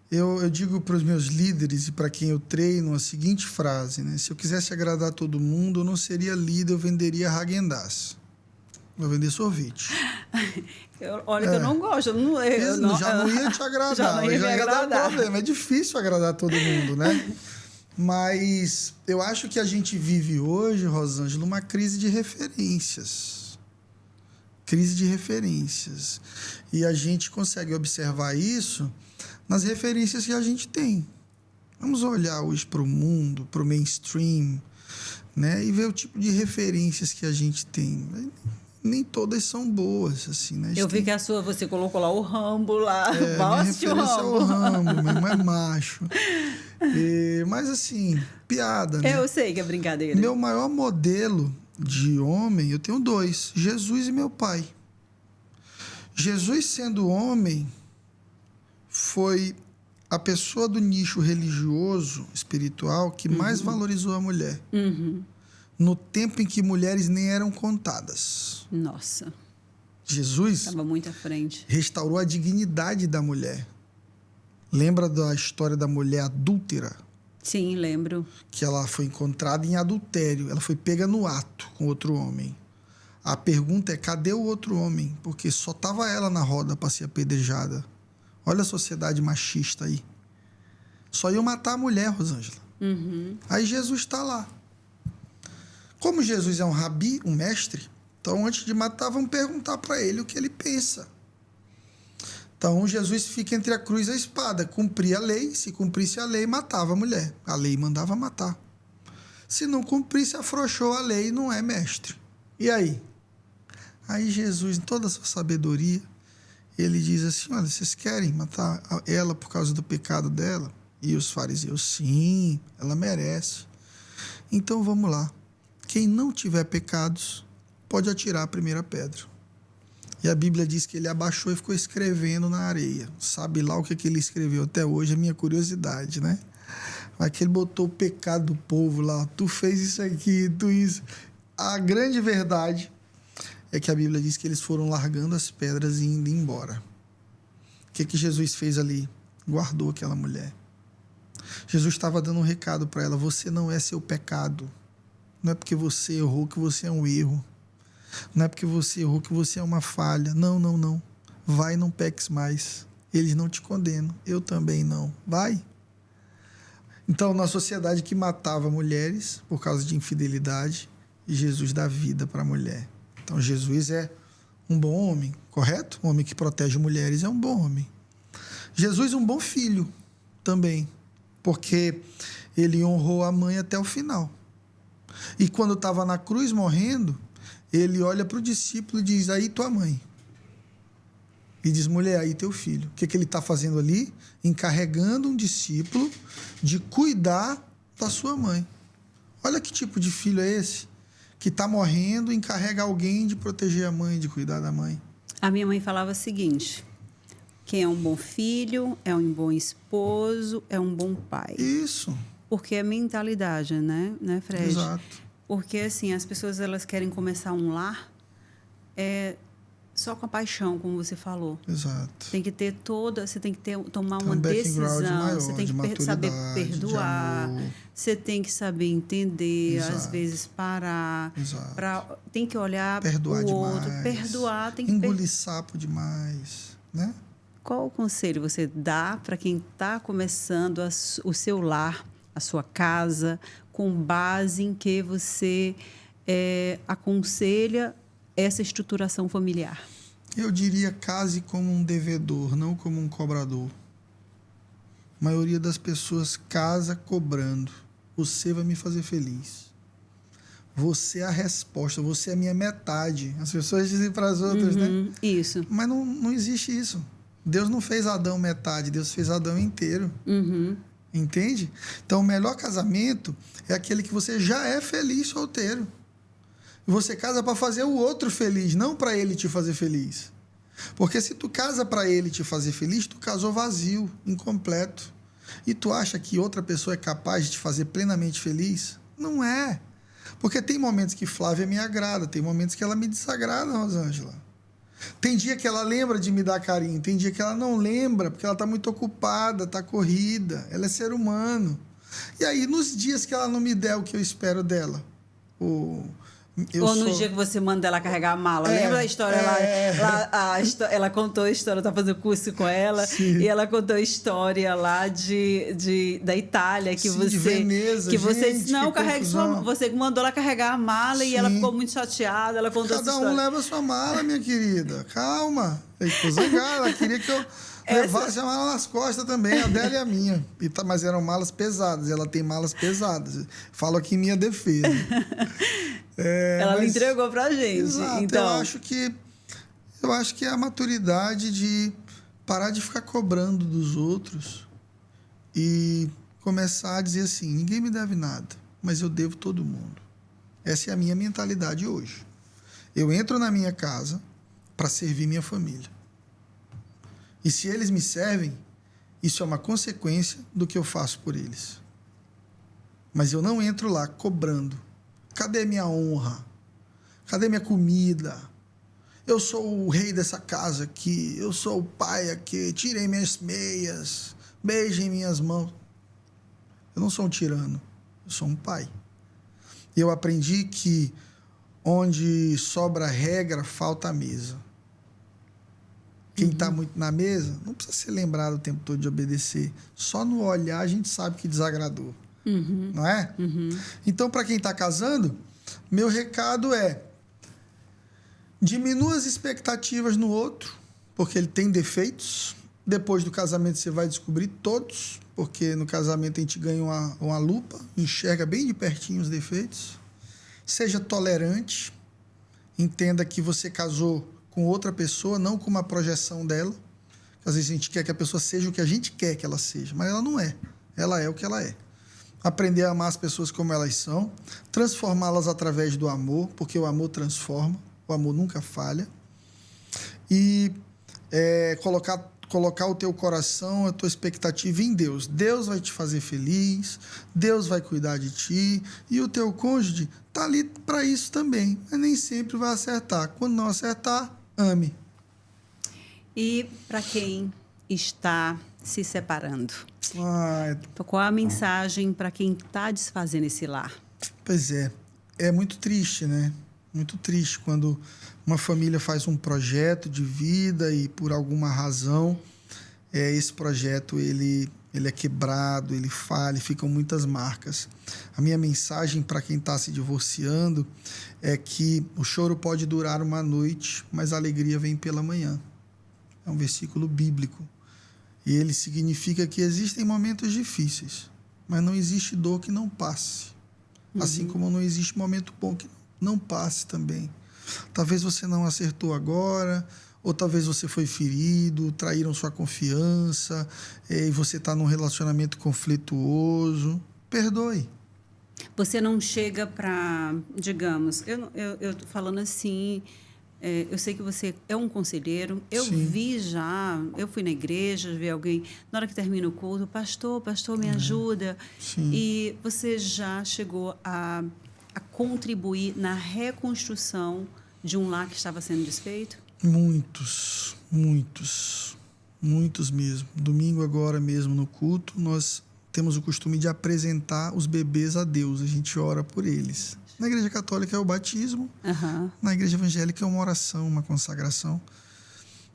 Eu digo para os meus líderes e para quem eu treino a seguinte frase, né? Se eu quisesse agradar todo mundo, eu não seria líder, eu venderia Häagen-Dazs. Eu vender sorvete. Olha que eu não gosto. Já não ia te agradar. Já não ia me agradar. Dar problema. É difícil agradar todo mundo, né? Mas eu acho que a gente vive hoje, Rosângela, uma crise de referências. Crise de referências. E a gente consegue observar isso nas referências que a gente tem. Vamos olhar hoje para o mundo, para o mainstream, né? E ver o tipo de referências que a gente tem. nem todas são boas, assim, né? Eu vi que a sua, você colocou lá o Rambo lá. Minha referência é o Rambo, meu irmão é macho. Mas assim, piada, né? Eu sei que é brincadeira. Meu maior modelo de homem, eu tenho dois, Jesus e meu pai. Jesus, sendo homem, foi a pessoa do nicho religioso, espiritual, que mais valorizou a mulher. No tempo em que mulheres nem eram contadas. Nossa. Jesus estava muito à frente. Restaurou a dignidade da mulher. Lembra da história da mulher adúltera? Sim, lembro. Que ela foi encontrada em adultério. Ela foi pega no ato com outro homem. A pergunta é, cadê o outro homem? Porque só estava ela na roda para ser apedrejada. Olha a sociedade machista aí. Só iam matar a mulher, Rosângela. Aí Jesus está lá. Como Jesus é um rabi, um mestre, então antes de matar, vamos perguntar para ele o que ele pensa. Então Jesus fica entre a cruz e a espada. Cumpria a lei, se cumprisse a lei, matava a mulher. A lei mandava matar. Se não cumprisse, afrouxou a lei, não é mestre. E aí? Aí Jesus, em toda a sua sabedoria, ele diz assim, olha, vocês querem matar ela por causa do pecado dela? E os fariseus, sim, ela merece. Então vamos lá. Quem não tiver pecados, pode atirar a primeira pedra. E a Bíblia diz que ele abaixou e ficou escrevendo na areia. Sabe lá o que ele escreveu até hoje, é minha curiosidade, né? Mas que ele botou o pecado do povo lá, tu fez isso aqui, tu isso. A grande verdade é que a Bíblia diz que eles foram largando as pedras e indo embora. O que Jesus fez ali? Guardou aquela mulher. Jesus estava dando um recado para ela, você não é seu pecado. Não é porque você errou que você é um erro. Não é porque você errou que você é uma falha. Não, não, não. Vai e não peques mais. Eles não te condenam. Eu também não. Vai. Então, na sociedade que matava mulheres por causa de infidelidade, Jesus dá vida para a mulher. Então, Jesus é um bom homem, correto? Um homem que protege mulheres é um bom homem. Jesus é um bom filho também, porque ele honrou a mãe até o final. E quando estava na cruz morrendo, ele olha para o discípulo e diz, aí tua mãe. E diz, mulher, aí teu filho. O que ele está fazendo ali? Encarregando um discípulo de cuidar da sua mãe. Olha que tipo de filho é esse? Que está morrendo e encarrega alguém de proteger a mãe, de cuidar da mãe. A minha mãe falava o seguinte, quem é um bom filho, é um bom esposo, é um bom pai. Isso. Porque é mentalidade, né, Fred? Exato. Porque, assim, as pessoas, elas querem começar um lar só com a paixão, como você falou. Exato. Tem que ter você tem que tomar uma background decisão, maior, você tem que saber perdoar, você tem que saber entender, Exato. às vezes parar, Exato. tem que olhar perdoar o outro, demais, perdoar, tem que engolir sapo demais, né? Qual o conselho você dá para quem está começando o seu lar, a sua casa, com base em que você aconselha essa estruturação familiar? Eu diria case como um devedor, não como um cobrador. A maioria das pessoas casa cobrando. Você vai me fazer feliz. Você é a resposta, você é a minha metade. As pessoas dizem para as outras, né? Isso. Mas não existe isso. Deus não fez Adão metade, Deus fez Adão inteiro. Entende? Então, o melhor casamento é aquele que você já é feliz solteiro. Você casa para fazer o outro feliz, não para ele te fazer feliz. Porque se tu casa para ele te fazer feliz, tu casou vazio, incompleto. E tu acha que outra pessoa é capaz de te fazer plenamente feliz? Não é. Porque tem momentos que Flávia me agrada, tem momentos que ela me desagrada, Rosângela. Tem dia que ela lembra de me dar carinho, tem dia que ela não lembra, porque ela está muito ocupada, está corrida, ela é ser humano. E aí, nos dias que ela não me der o que eu espero dela, ou no dia que você manda ela carregar a mala. Lembra a história lá? Ela contou a história, eu estava fazendo curso com ela. Sim. E ela contou a história lá da Itália. Que sim, você, de Veneza. Que você disse, não, carregue sua. Você mandou ela carregar a mala. Sim. E ela ficou muito chateada. Ela contou Cada um leva a sua mala, minha querida. Calma. Ela ficou zangada. Ela queria que eu levasse a mala nas costas também, a dela e a minha. Mas eram malas pesadas. Ela tem malas pesadas. Falo aqui em minha defesa. Ela me entregou pra gente. Exato, então... eu acho que é a maturidade de parar de ficar cobrando dos outros e começar a dizer assim, ninguém me deve nada, mas eu devo todo mundo. Essa é a minha mentalidade hoje. Eu entro na minha casa para servir minha família. E se eles me servem, isso é uma consequência do que eu faço por eles. Mas eu não entro lá cobrando. Cadê minha honra? Cadê minha comida? Eu sou o rei dessa casa aqui. Eu sou o pai aqui. Tirem minhas meias. Beijem minhas mãos. Eu não sou um tirano. Eu sou um pai. E eu aprendi que onde sobra regra, falta a mesa. Quem está muito na mesa não precisa ser lembrado o tempo todo de obedecer. Só no olhar a gente sabe que desagradou. Não é? Então, para quem está casando, meu recado é diminua as expectativas no outro, porque ele tem defeitos. Depois do casamento você vai descobrir todos, porque no casamento a gente ganha uma lupa, enxerga bem de pertinho os defeitos. Seja tolerante, entenda que você casou com outra pessoa, não com uma projeção dela. Às vezes a gente quer que a pessoa seja o que a gente quer que ela seja, mas ela não é. Ela é o que ela é. Aprender a amar as pessoas como elas são, transformá-las através do amor, porque o amor transforma, o amor nunca falha. E colocar o teu coração, a tua expectativa em Deus. Deus vai te fazer feliz, Deus vai cuidar de ti, e o teu cônjuge está ali para isso também, mas nem sempre vai acertar. Quando não acertar, ame. E para quem está se separando? Então, qual a mensagem para quem está desfazendo esse lar? Pois é muito triste, né? Muito triste quando uma família faz um projeto de vida e por alguma razão esse projeto ele é quebrado, ele falha, ficam muitas marcas. A minha mensagem para quem está se divorciando é que o choro pode durar uma noite, mas a alegria vem pela manhã. É um versículo bíblico. E ele significa que existem momentos difíceis, mas não existe dor que não passe. Assim como não existe momento bom que não passe também. Talvez você não acertou agora, ou talvez você foi ferido, traíram sua confiança, e você está num relacionamento conflituoso. Perdoe. Você não chega para, digamos, eu tô falando assim, eu sei que você é um conselheiro, eu fui na igreja, vi alguém, na hora que termina o culto, pastor, me ajuda. Sim. E você já chegou a contribuir na reconstrução de um lar que estava sendo desfeito? Muitos mesmo. Domingo agora mesmo no culto, nós temos o costume de apresentar os bebês a Deus, a gente ora por eles. Na igreja católica é o batismo, na igreja evangélica é uma oração, uma consagração.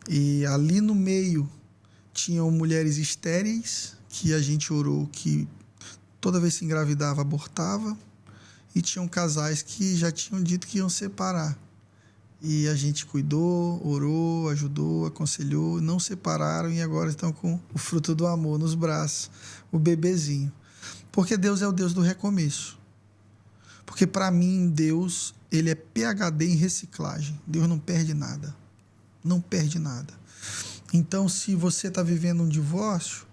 E ali no meio tinham mulheres estéreis, que a gente orou, que toda vez que engravidava, abortava, e tinham casais que já tinham dito que iam separar. E a gente cuidou, orou, ajudou, aconselhou, não separaram e agora estão com o fruto do amor nos braços, o bebezinho. Porque Deus é o Deus do recomeço. Porque para mim, Deus, ele é PhD em reciclagem. Deus não perde nada. Não perde nada. Então, se você está vivendo um divórcio,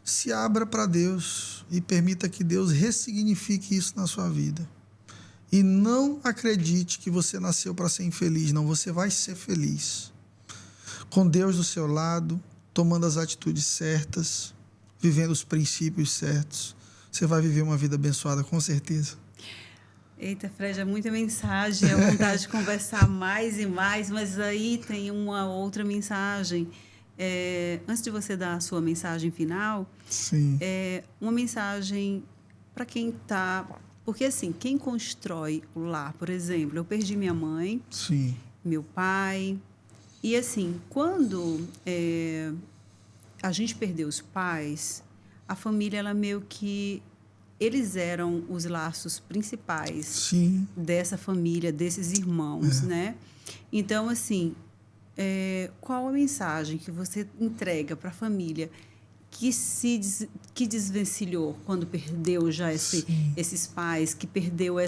se abra para Deus e permita que Deus ressignifique isso na sua vida. E não acredite que você nasceu para ser infeliz, não. Você vai ser feliz. Com Deus do seu lado, tomando as atitudes certas, vivendo os princípios certos, você vai viver uma vida abençoada, com certeza. Eita, Fred, é muita mensagem, é vontade de conversar mais e mais, mas aí tem uma outra mensagem. Antes de você dar a sua mensagem final, Sim. Uma mensagem para quem está... Porque, assim, quem constrói o lar, por exemplo, eu perdi minha mãe, Sim. meu pai, e, assim, quando a gente perdeu os pais, a família, ela meio que... Eles eram os laços principais Sim. dessa família, desses irmãos, né? Então, assim, qual a mensagem que você entrega para a família que desvencilhou quando perdeu já esses pais, que perdeu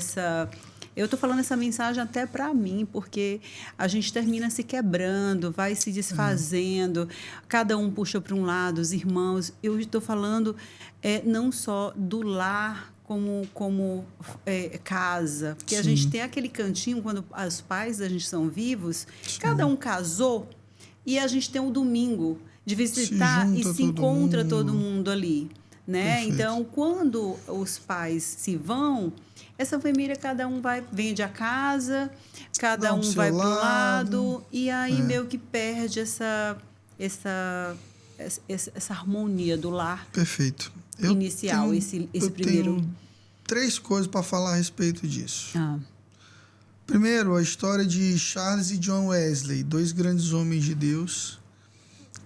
Eu estou falando essa mensagem até para mim, porque a gente termina se quebrando, vai se desfazendo, cada um puxa para um lado, os irmãos. Eu estou falando não só do lar como casa, porque a gente tem aquele cantinho, quando os pais da gente são vivos, cada um casou e a gente tem um domingo de visitar e se encontra todo mundo ali, né? Perfeito. Então, quando os pais se vão, essa família, cada um vende a casa, cada um vai para um lado, e aí meio que perde essa harmonia do lar. Perfeito. Inicial, esse primeiro. Tenho 3 coisas para falar a respeito disso. Ah. Primeiro, a história de Charles e John Wesley, 2 grandes homens de Deus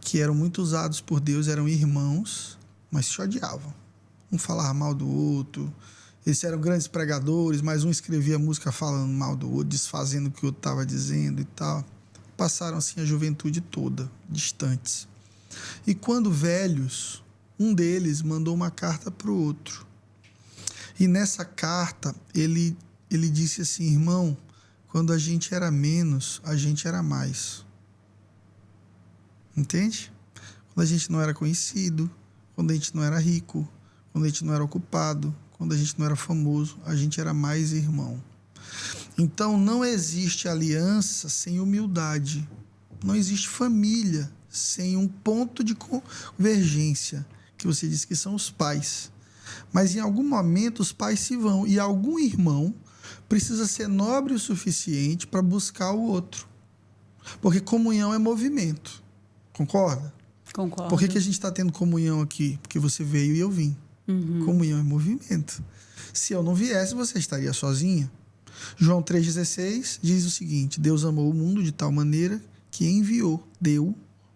que eram muito usados por Deus, eram irmãos, mas se odiavam. Um falava mal do outro. Eles eram grandes pregadores, mas um escrevia música falando mal do outro, desfazendo o que o outro estava dizendo e tal. Passaram assim a juventude toda, distantes. E quando velhos, um deles mandou uma carta para o outro. E nessa carta ele disse assim: irmão, quando a gente era menos, a gente era mais. Entende? Quando a gente não era conhecido, quando a gente não era rico, quando a gente não era ocupado, quando a gente não era famoso, a gente era mais irmão. Então não existe aliança sem humildade. Não existe família sem um ponto de convergência, que você diz que são os pais. Mas em algum momento os pais se vão e algum irmão precisa ser nobre o suficiente para buscar o outro. Porque comunhão é movimento. Concorda? Concordo. Por que a gente está tendo comunhão aqui? Porque você veio e eu vim. Comunhão é movimento. Se eu não viesse, você estaria sozinha. João 3,16 diz o seguinte: Deus amou o mundo de tal maneira que enviou, deu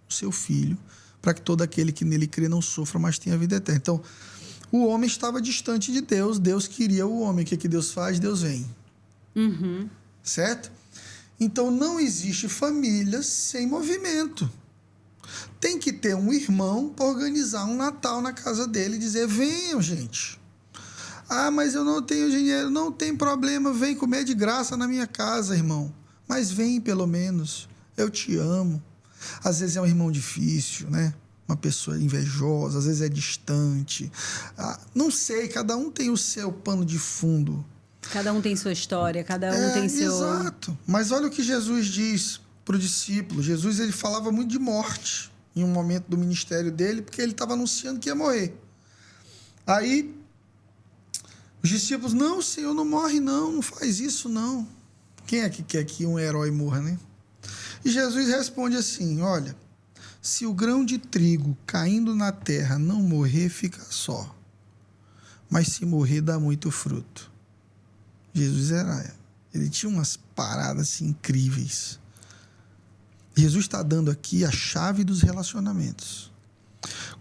o seu Filho, para que todo aquele que nele crê não sofra, mas tenha vida eterna. Então, o homem estava distante de Deus, Deus queria o homem. O que Deus faz? Deus vem. Certo? Então, não existe família sem movimento. Tem que ter um irmão para organizar um Natal na casa dele e dizer: venham, gente. Ah, mas eu não tenho dinheiro. Não tem problema, vem comer de graça na minha casa, irmão. Mas vem pelo menos, eu te amo. Às vezes é um irmão difícil, né? Uma pessoa invejosa, às vezes é distante. Não sei, cada um tem o seu pano de fundo. Cada um tem sua história, cada um tem seu... Exato. Mas olha o que Jesus diz para o discípulo. Jesus, ele falava muito de morte em um momento do ministério dele, porque ele estava anunciando que ia morrer. Aí, os discípulos: não, Senhor, não morre não, não faz isso não. Quem é que quer que um herói morra, né? E Jesus responde assim: olha, se o grão de trigo caindo na terra não morrer, fica só. Mas se morrer, dá muito fruto. Jesus ele tinha umas paradas assim, incríveis. Jesus está dando aqui a chave dos relacionamentos.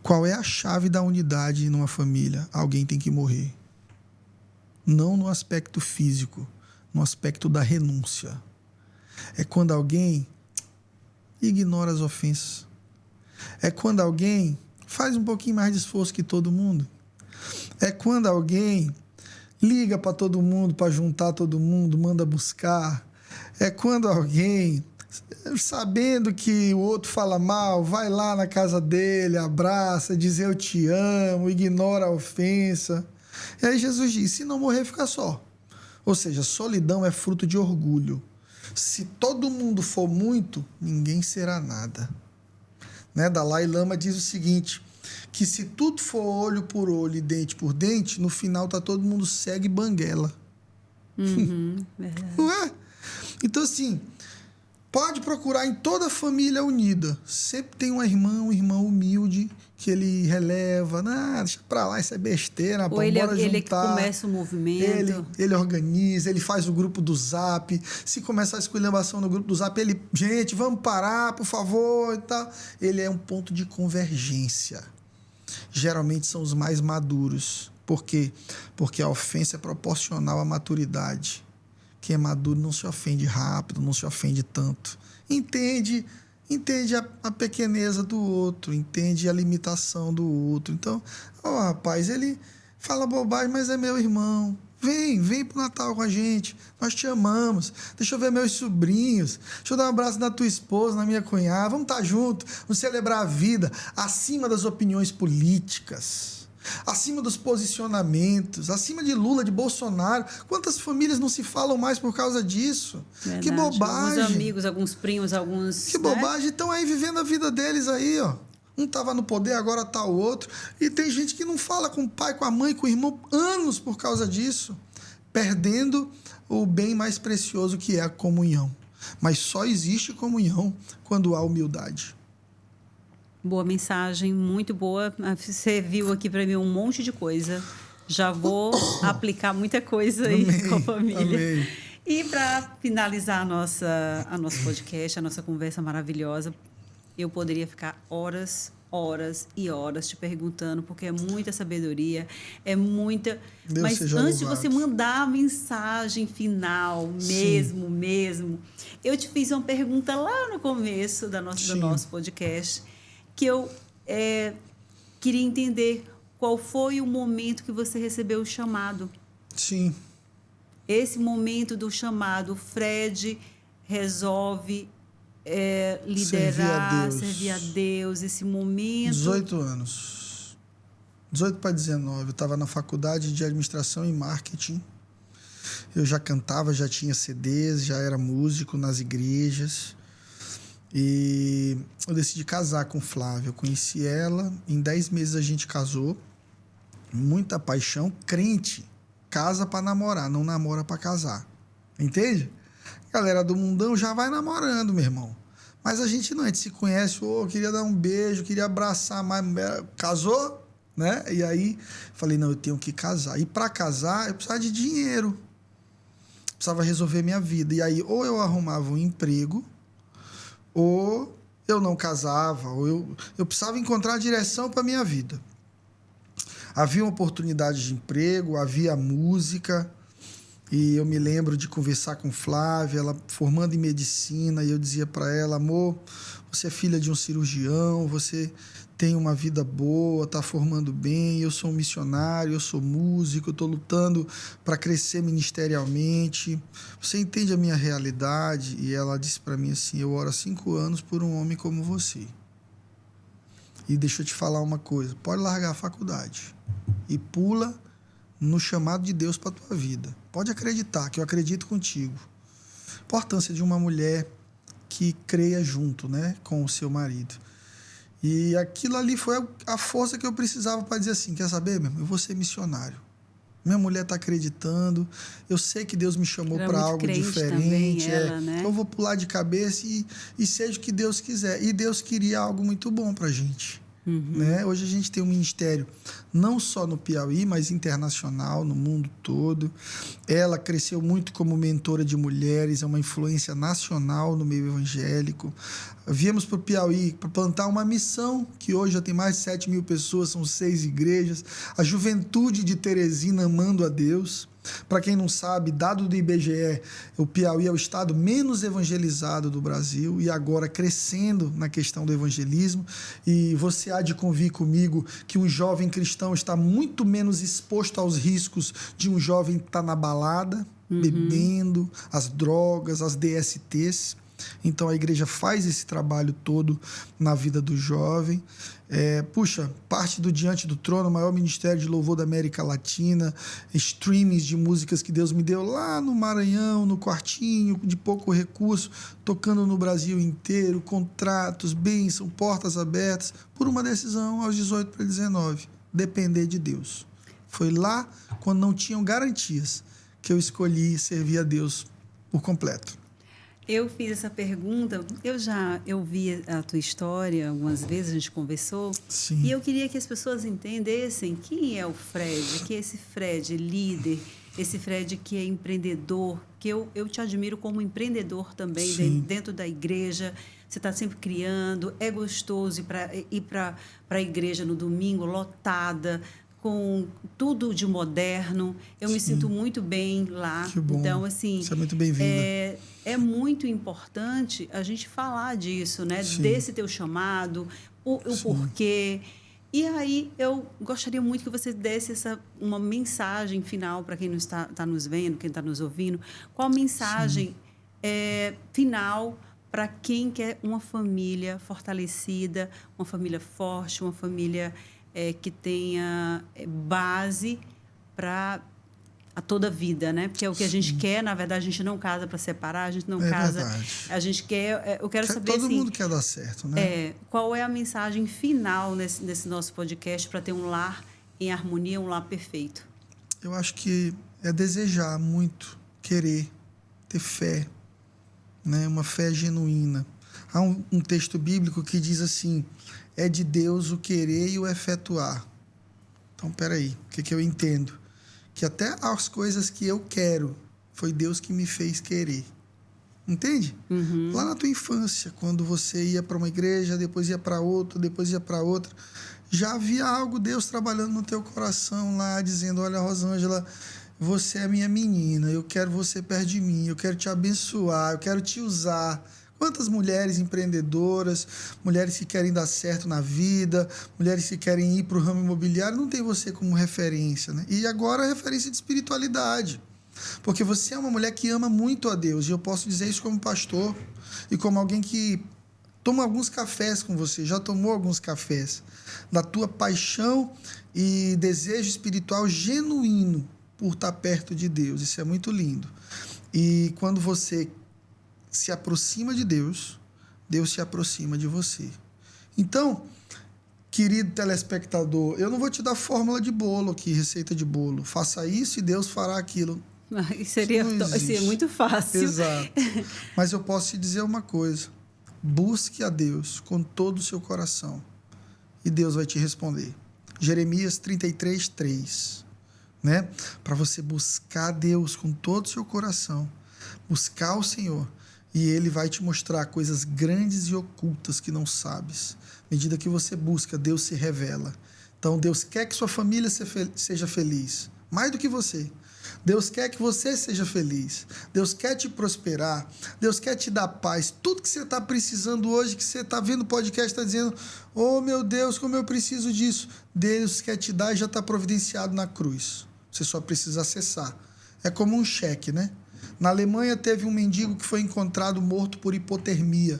Qual é a chave da unidade numa família? Alguém tem que morrer. Não no aspecto físico, no aspecto da renúncia. É quando alguém ignora as ofensas. É quando alguém faz um pouquinho mais de esforço que todo mundo. É quando alguém liga para todo mundo, para juntar todo mundo, manda buscar. É quando alguém, sabendo que o outro fala mal, vai lá na casa dele, abraça, diz eu te amo, ignora a ofensa. E aí Jesus diz: se não morrer, fica só. Ou seja, solidão é fruto de orgulho. Se todo mundo for muito, ninguém será nada. Né? Dalai Lama diz o seguinte, que se tudo for olho por olho e dente por dente, no final tá todo mundo cego e banguela. Verdade. Não é? Então, assim, pode procurar em toda a família unida. Sempre tem uma irmã, um irmão humilde que ele releva. Deixa pra lá, isso é besteira. Ou ele é que começa o movimento. Ele organiza, ele faz o grupo do Zap. Se começar a esculhambação no grupo do Zap, gente, vamos parar, por favor, e tal. Ele é um ponto de convergência. Geralmente são os mais maduros. Por quê? Porque a ofensa é proporcional à maturidade. Quem é maduro não se ofende rápido, não se ofende tanto. Entende a pequeneza do outro, entende a limitação do outro. Então, rapaz, ele fala bobagem, mas é meu irmão. Vem pro Natal com a gente. Nós te amamos. Deixa eu ver meus sobrinhos. Deixa eu dar um abraço na tua esposa, na minha cunhada. Vamos estar juntos, vamos celebrar a vida acima das opiniões políticas, acima dos posicionamentos, acima de Lula, de Bolsonaro. Quantas famílias não se falam mais por causa disso? Verdade. Que bobagem. Alguns amigos, alguns primos, alguns... Que bobagem. Estão aí vivendo a vida deles aí, ó. Um estava no poder, agora está o outro. E tem gente que não fala com o pai, com a mãe, com o irmão, anos por causa disso. Perdendo o bem mais precioso que é a comunhão. Mas só existe comunhão quando há humildade. Boa mensagem, muito boa. Você viu aqui para mim um monte de coisa. Já vou aplicar muita coisa aí com a família. Amém. E para finalizar a nosso podcast, a nossa conversa maravilhosa, eu poderia ficar horas e horas te perguntando, porque é muita sabedoria, é muita... Deus Mas seja antes de louvado. você mandar a mensagem final, mesmo, eu te fiz uma pergunta lá no começo do nosso podcast, que eu queria entender qual foi o momento que você recebeu o chamado. Sim. Esse momento do chamado, Fred resolve liderar, servir a Deus, esse momento... 18 anos. 18 para 19. Eu estava na faculdade de administração e marketing. Eu já cantava, já tinha CDs, já era músico nas igrejas. E eu decidi casar com Flávia. Eu conheci ela, em 10 meses a gente casou. Muita paixão. Crente casa para namorar, não namora para casar. Entende? Galera do mundão já vai namorando, meu irmão. Mas a gente não, a gente se conhece, queria dar um beijo, queria abraçar, mas casou, né? E aí falei, não, eu tenho que casar. E para casar, eu precisava de dinheiro. Precisava resolver minha vida. E aí, ou eu arrumava um emprego, ou eu não casava, ou eu precisava encontrar a direção para minha vida. Havia uma oportunidade de emprego, havia música. E eu me lembro de conversar com Flávia, ela formando em medicina, e eu dizia para ela, amor, você é filha de um cirurgião, você tem uma vida boa, está formando bem, eu sou um missionário, eu sou músico, eu estou lutando para crescer ministerialmente, você entende a minha realidade? E ela disse para mim assim, eu oro há 5 anos por um homem como você. E deixa eu te falar uma coisa, pode largar a faculdade e pula no chamado de Deus para a tua vida. Pode acreditar, que eu acredito contigo. Importância de uma mulher que creia junto, né, com o seu marido. E aquilo ali foi a força que eu precisava para dizer assim, quer saber, meu irmão? Eu vou ser missionário. Minha mulher está acreditando, eu sei que Deus me chamou para algo diferente. Ela, né? Eu vou pular de cabeça e seja o que Deus quiser. E Deus queria algo muito bom para a gente. Né? Hoje a gente tem um ministério não só no Piauí, mas internacional, no mundo todo. Ela cresceu muito como mentora de mulheres, é uma influência nacional no meio evangélico. Viemos para o Piauí para plantar uma missão, que hoje já tem mais de 7 mil pessoas, são 6 igrejas. A juventude de Teresina amando a Deus. Para quem não sabe, dado do IBGE, o Piauí é o estado menos evangelizado do Brasil e agora crescendo na questão do evangelismo. E você há de convir comigo que um jovem cristão está muito menos exposto aos riscos de um jovem que está na balada, bebendo, as drogas, as DSTs. Então a igreja faz esse trabalho todo na vida do jovem. Parte do Diante do Trono, o maior ministério de louvor da América Latina, streamings de músicas que Deus me deu lá no Maranhão, no quartinho, de pouco recurso, tocando no Brasil inteiro, contratos, bênção, portas abertas, por uma decisão aos 18 para 19, depender de Deus. Foi lá, quando não tinham garantias, que eu escolhi servir a Deus por completo. Eu fiz essa pergunta, eu vi a tua história algumas vezes, a gente conversou. Sim. E eu queria que as pessoas entendessem quem é o Fred, que é esse Fred líder, esse Fred que é empreendedor, que eu te admiro como empreendedor também dentro da igreja. Você está sempre criando, é gostoso ir para a igreja no domingo, lotada, com tudo de moderno. Eu me sinto muito bem lá. Que bom. Então, assim, você é muito bem-vinda. É muito importante a gente falar disso, né? Desse teu chamado, o porquê. E aí eu gostaria muito que você desse uma mensagem final para quem não está nos vendo, quem está nos ouvindo. Qual a mensagem final para quem quer uma família fortalecida, uma família forte, uma família que tenha base para a toda a vida, né? Porque é o que a gente quer, na verdade, a gente não casa para separar, a gente não casa. Verdade. A gente quer. Eu quero saber Todo assim, mundo quer dar certo, né? qual é a mensagem final nesse nosso podcast para ter um lar em harmonia, um lar perfeito? Eu acho que é desejar muito, querer, ter fé, né? Uma fé genuína. Há um texto bíblico que diz assim: é de Deus o querer e o efetuar. Então, peraí, o que eu entendo? Que até as coisas que eu quero, foi Deus que me fez querer. Entende? Uhum. Lá na tua infância, quando você ia para uma igreja, depois ia para outra, depois ia para outra, já havia algo, Deus trabalhando no teu coração lá, dizendo: olha, Rosângela, você é minha menina, eu quero você perto de mim, eu quero te abençoar, eu quero te usar. Quantas mulheres empreendedoras, mulheres que querem dar certo na vida, mulheres que querem ir para o ramo imobiliário, não tem você como referência, né? E agora a referência de espiritualidade. Porque você é uma mulher que ama muito a Deus, e eu posso dizer isso como pastor e como alguém que toma alguns cafés com você, já tomou alguns cafés, da tua paixão e desejo espiritual genuíno por estar perto de Deus. Isso é muito lindo. E quando você se aproxima de Deus, Deus se aproxima de você. Então, querido telespectador, eu não vou te dar fórmula de bolo aqui, receita de bolo. Faça isso e Deus fará aquilo. Seria muito fácil. Exato. Mas eu posso te dizer uma coisa: busque a Deus com todo o seu coração e Deus vai te responder. Jeremias 33:3, né? Para você buscar a Deus com todo o seu coração, buscar o Senhor, e Ele vai te mostrar coisas grandes e ocultas que não sabes. À medida que você busca, Deus se revela. Então, Deus quer que sua família seja feliz, mais do que você. Deus quer que você seja feliz. Deus quer te prosperar. Deus quer te dar paz. Tudo que você está precisando hoje, que você está vendo o podcast, está dizendo: oh, meu Deus, como eu preciso disso. Deus quer te dar e já está providenciado na cruz. Você só precisa acessar. É como um cheque, né? Na Alemanha teve um mendigo que foi encontrado morto por hipotermia.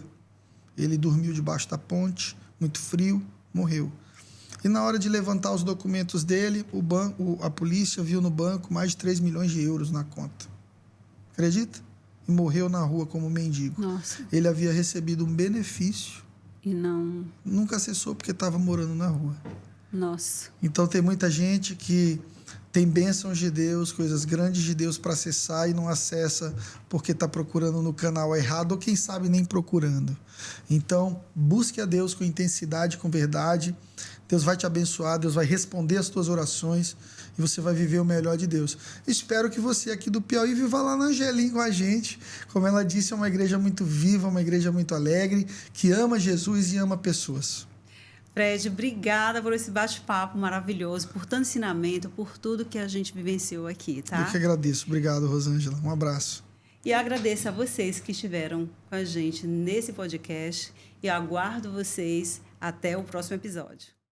Ele dormiu debaixo da ponte, muito frio, morreu. E na hora de levantar os documentos dele, a polícia viu no banco mais de 3 milhões de euros na conta. Acredita? E morreu na rua como mendigo. Nossa. Ele havia recebido um benefício. E não... Nunca acessou porque estava morando na rua. Nossa. Então tem muita gente que tem bênçãos de Deus, coisas grandes de Deus para acessar e não acessa porque está procurando no canal errado ou quem sabe nem procurando. Então busque a Deus com intensidade, com verdade. Deus vai te abençoar, Deus vai responder as tuas orações e você vai viver o melhor de Deus. Espero que você aqui do Piauí viva lá na Angelim com a gente. Como ela disse, é uma igreja muito viva, uma igreja muito alegre, que ama Jesus e ama pessoas. Fred, obrigada por esse bate-papo maravilhoso, por tanto ensinamento, por tudo que a gente vivenciou aqui, tá? Eu que agradeço. Obrigado, Rosângela. Um abraço. E agradeço a vocês que estiveram com a gente nesse podcast e aguardo vocês até o próximo episódio.